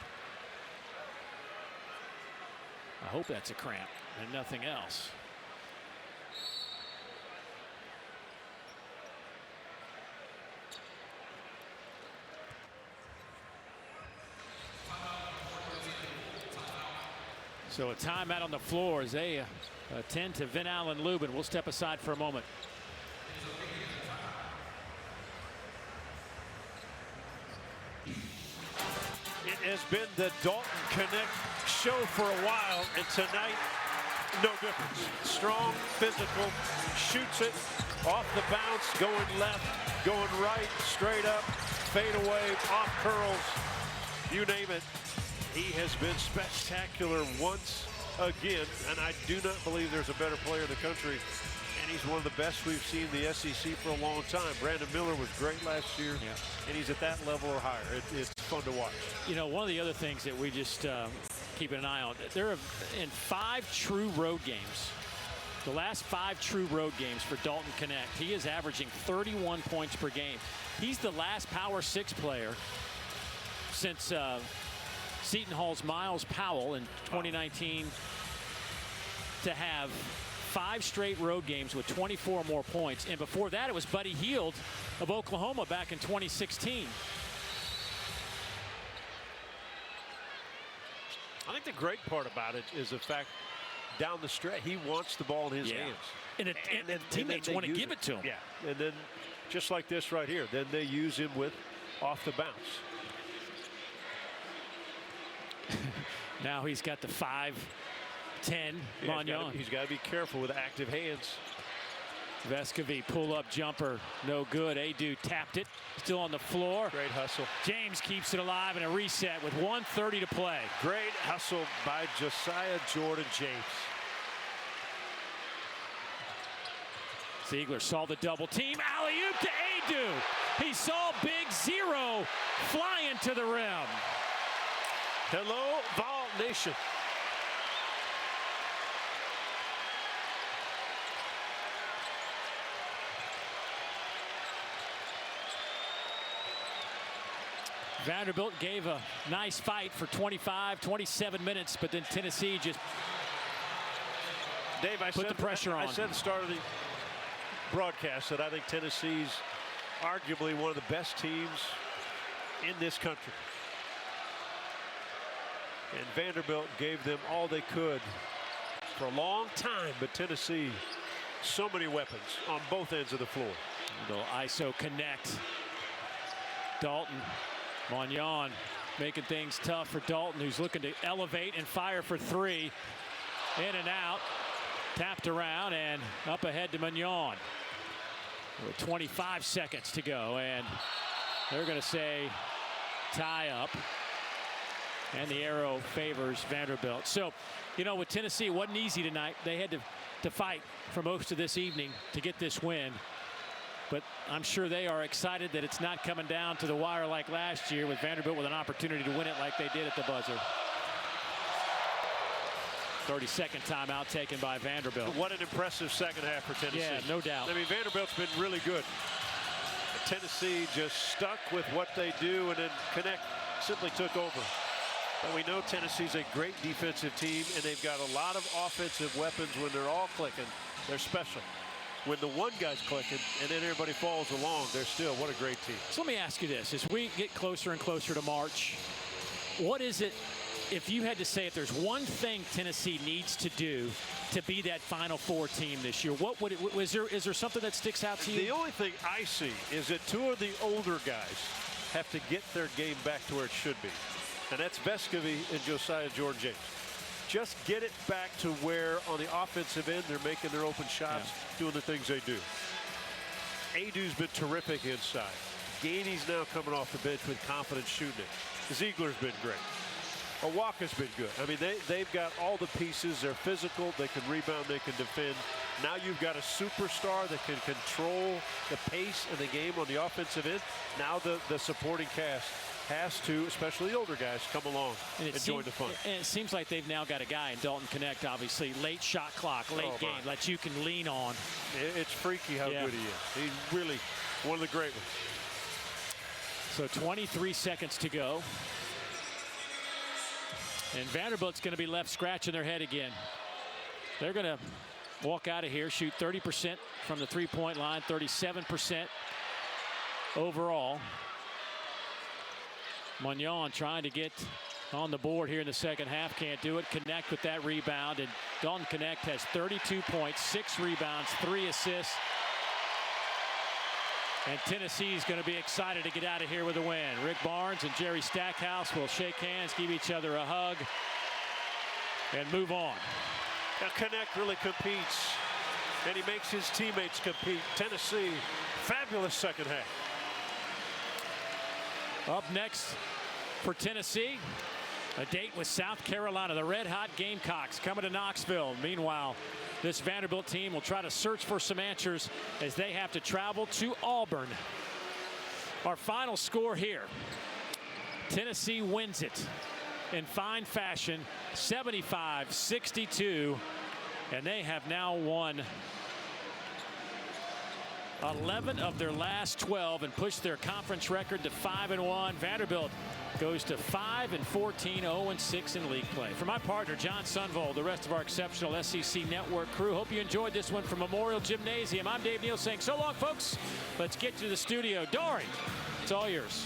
I hope that's a cramp and nothing else. So a timeout on the floor as they attend to Van Allen Lubin. We'll step aside for a moment. It has been the Dalton Connect show for a while, and tonight, no difference. Strong, physical, shoots it off the bounce, going left, going right, straight up, fade away, off curls, you name it. He has been spectacular once again, and I do not believe there's a better player in the country, and he's one of the best we've seen in the SEC for a long time. Brandon Miller was great last year, and he's at that level or higher. It's fun to watch. You know, one of the other things that we just keep an eye on, there have in 5 true road games, the last 5 true road games for Dalton Connect, he is averaging 31 points per game. He's the last Power 6 player since Seton Hall's Miles Powell in 2019 to have 5 straight road games with 24 more points. And before that, it was Buddy Hield of Oklahoma back in 2016. I think the great part about it is the fact down the stretch, he wants the ball in his hands. And teammates want to give it to him. Yeah, and then just like this right here, then they use him with off the bounce. Now he's got the 5'10" Magnon. He's got to be careful with active hands. Vescovy pull-up jumper, no good. Adu tapped it, still on the floor. Great hustle. James keeps it alive in a reset with 1:30 to play. Great hustle by Josiah Jordan-James. Ziegler saw the double team. Alley-oop to Adu. He saw Big Zero flying to the rim. Hello, Vol Nation. Vanderbilt gave a nice fight for 25, 27 minutes, but then Tennessee just Dave, put the pressure on. I said at the start of the broadcast that I think Tennessee's arguably one of the best teams in this country. And Vanderbilt gave them all they could for a long time, but Tennessee, so many weapons on both ends of the floor. Little ISO connect. Dalton, Magnon making things tough for Dalton, who's looking to elevate and fire for three. In and out, tapped around and up ahead to Magnon. With 25 seconds to go, and they're going to say tie up. And the arrow favors Vanderbilt. So, you know, with Tennessee, it wasn't easy tonight. They had to fight for most of this evening to get this win. But I'm sure they are excited that it's not coming down to the wire like last year, with Vanderbilt with an opportunity to win it like they did at the buzzer. 30-second timeout taken by Vanderbilt. What an impressive second half for Tennessee. Yeah, no doubt. I mean, Vanderbilt's been really good. But Tennessee just stuck with what they do, and then Connect simply took over. But we know Tennessee's a great defensive team, and they've got a lot of offensive weapons. When they're all clicking, they're special. When the one guy's clicking and then everybody falls along, they're still, what a great team. So let me ask you this. As we get closer and closer to March, what is it, if you had to say, if there's one thing Tennessee needs to do to be that Final Four team this year, what would it, is there something that sticks out to you? The only thing I see is that two of the older guys have to get their game back to where it should be. And that's Vescovy and Josiah Jordan-James. Just get it back to where on the offensive end they're making their open shots, doing the things they do. Adu's been terrific inside. Gainey's now coming off the bench with confidence shooting it. Ziegler's been great. Awaka's been good. I mean, they've got all the pieces. They're physical. They can rebound. They can defend. Now you've got a superstar that can control the pace of the game on the offensive end. Now the supporting cast has to, especially the older guys, come along and join the fun. And it seems like they've now got a guy in Dalton Connect, obviously. Late shot clock, late game that you can lean on. It's freaky how good he is. He's really one of the great ones. So 23 seconds to go. And Vanderbilt's going to be left scratching their head again. They're going to walk out of here, shoot 30% from the three-point line, 37% overall. Magnon trying to get on the board here in the second half. Can't do it. Connect with that rebound. And Dalton Connect has 32 points, 6 rebounds, 3 assists. And Tennessee's going to be excited to get out of here with a win. Rick Barnes and Jerry Stackhouse will shake hands, give each other a hug, and move on. Now Connect really competes, and he makes his teammates compete. Tennessee, fabulous second half. Up next for Tennessee, a date with South Carolina. The Red Hot Gamecocks coming to Knoxville. Meanwhile, this Vanderbilt team will try to search for some answers as they have to travel to Auburn. Our final score here. Tennessee wins it in fine fashion, 75-62, and they have now won 11 of their last 12 and pushed their conference record to 5-1. Vanderbilt goes to 5-14, 0-6 in league play. For my partner, John Sunvold, the rest of our exceptional SEC Network crew, hope you enjoyed this one from Memorial Gymnasium. I'm Dave Neal saying so long, folks. Let's get to the studio. Dory, it's all yours.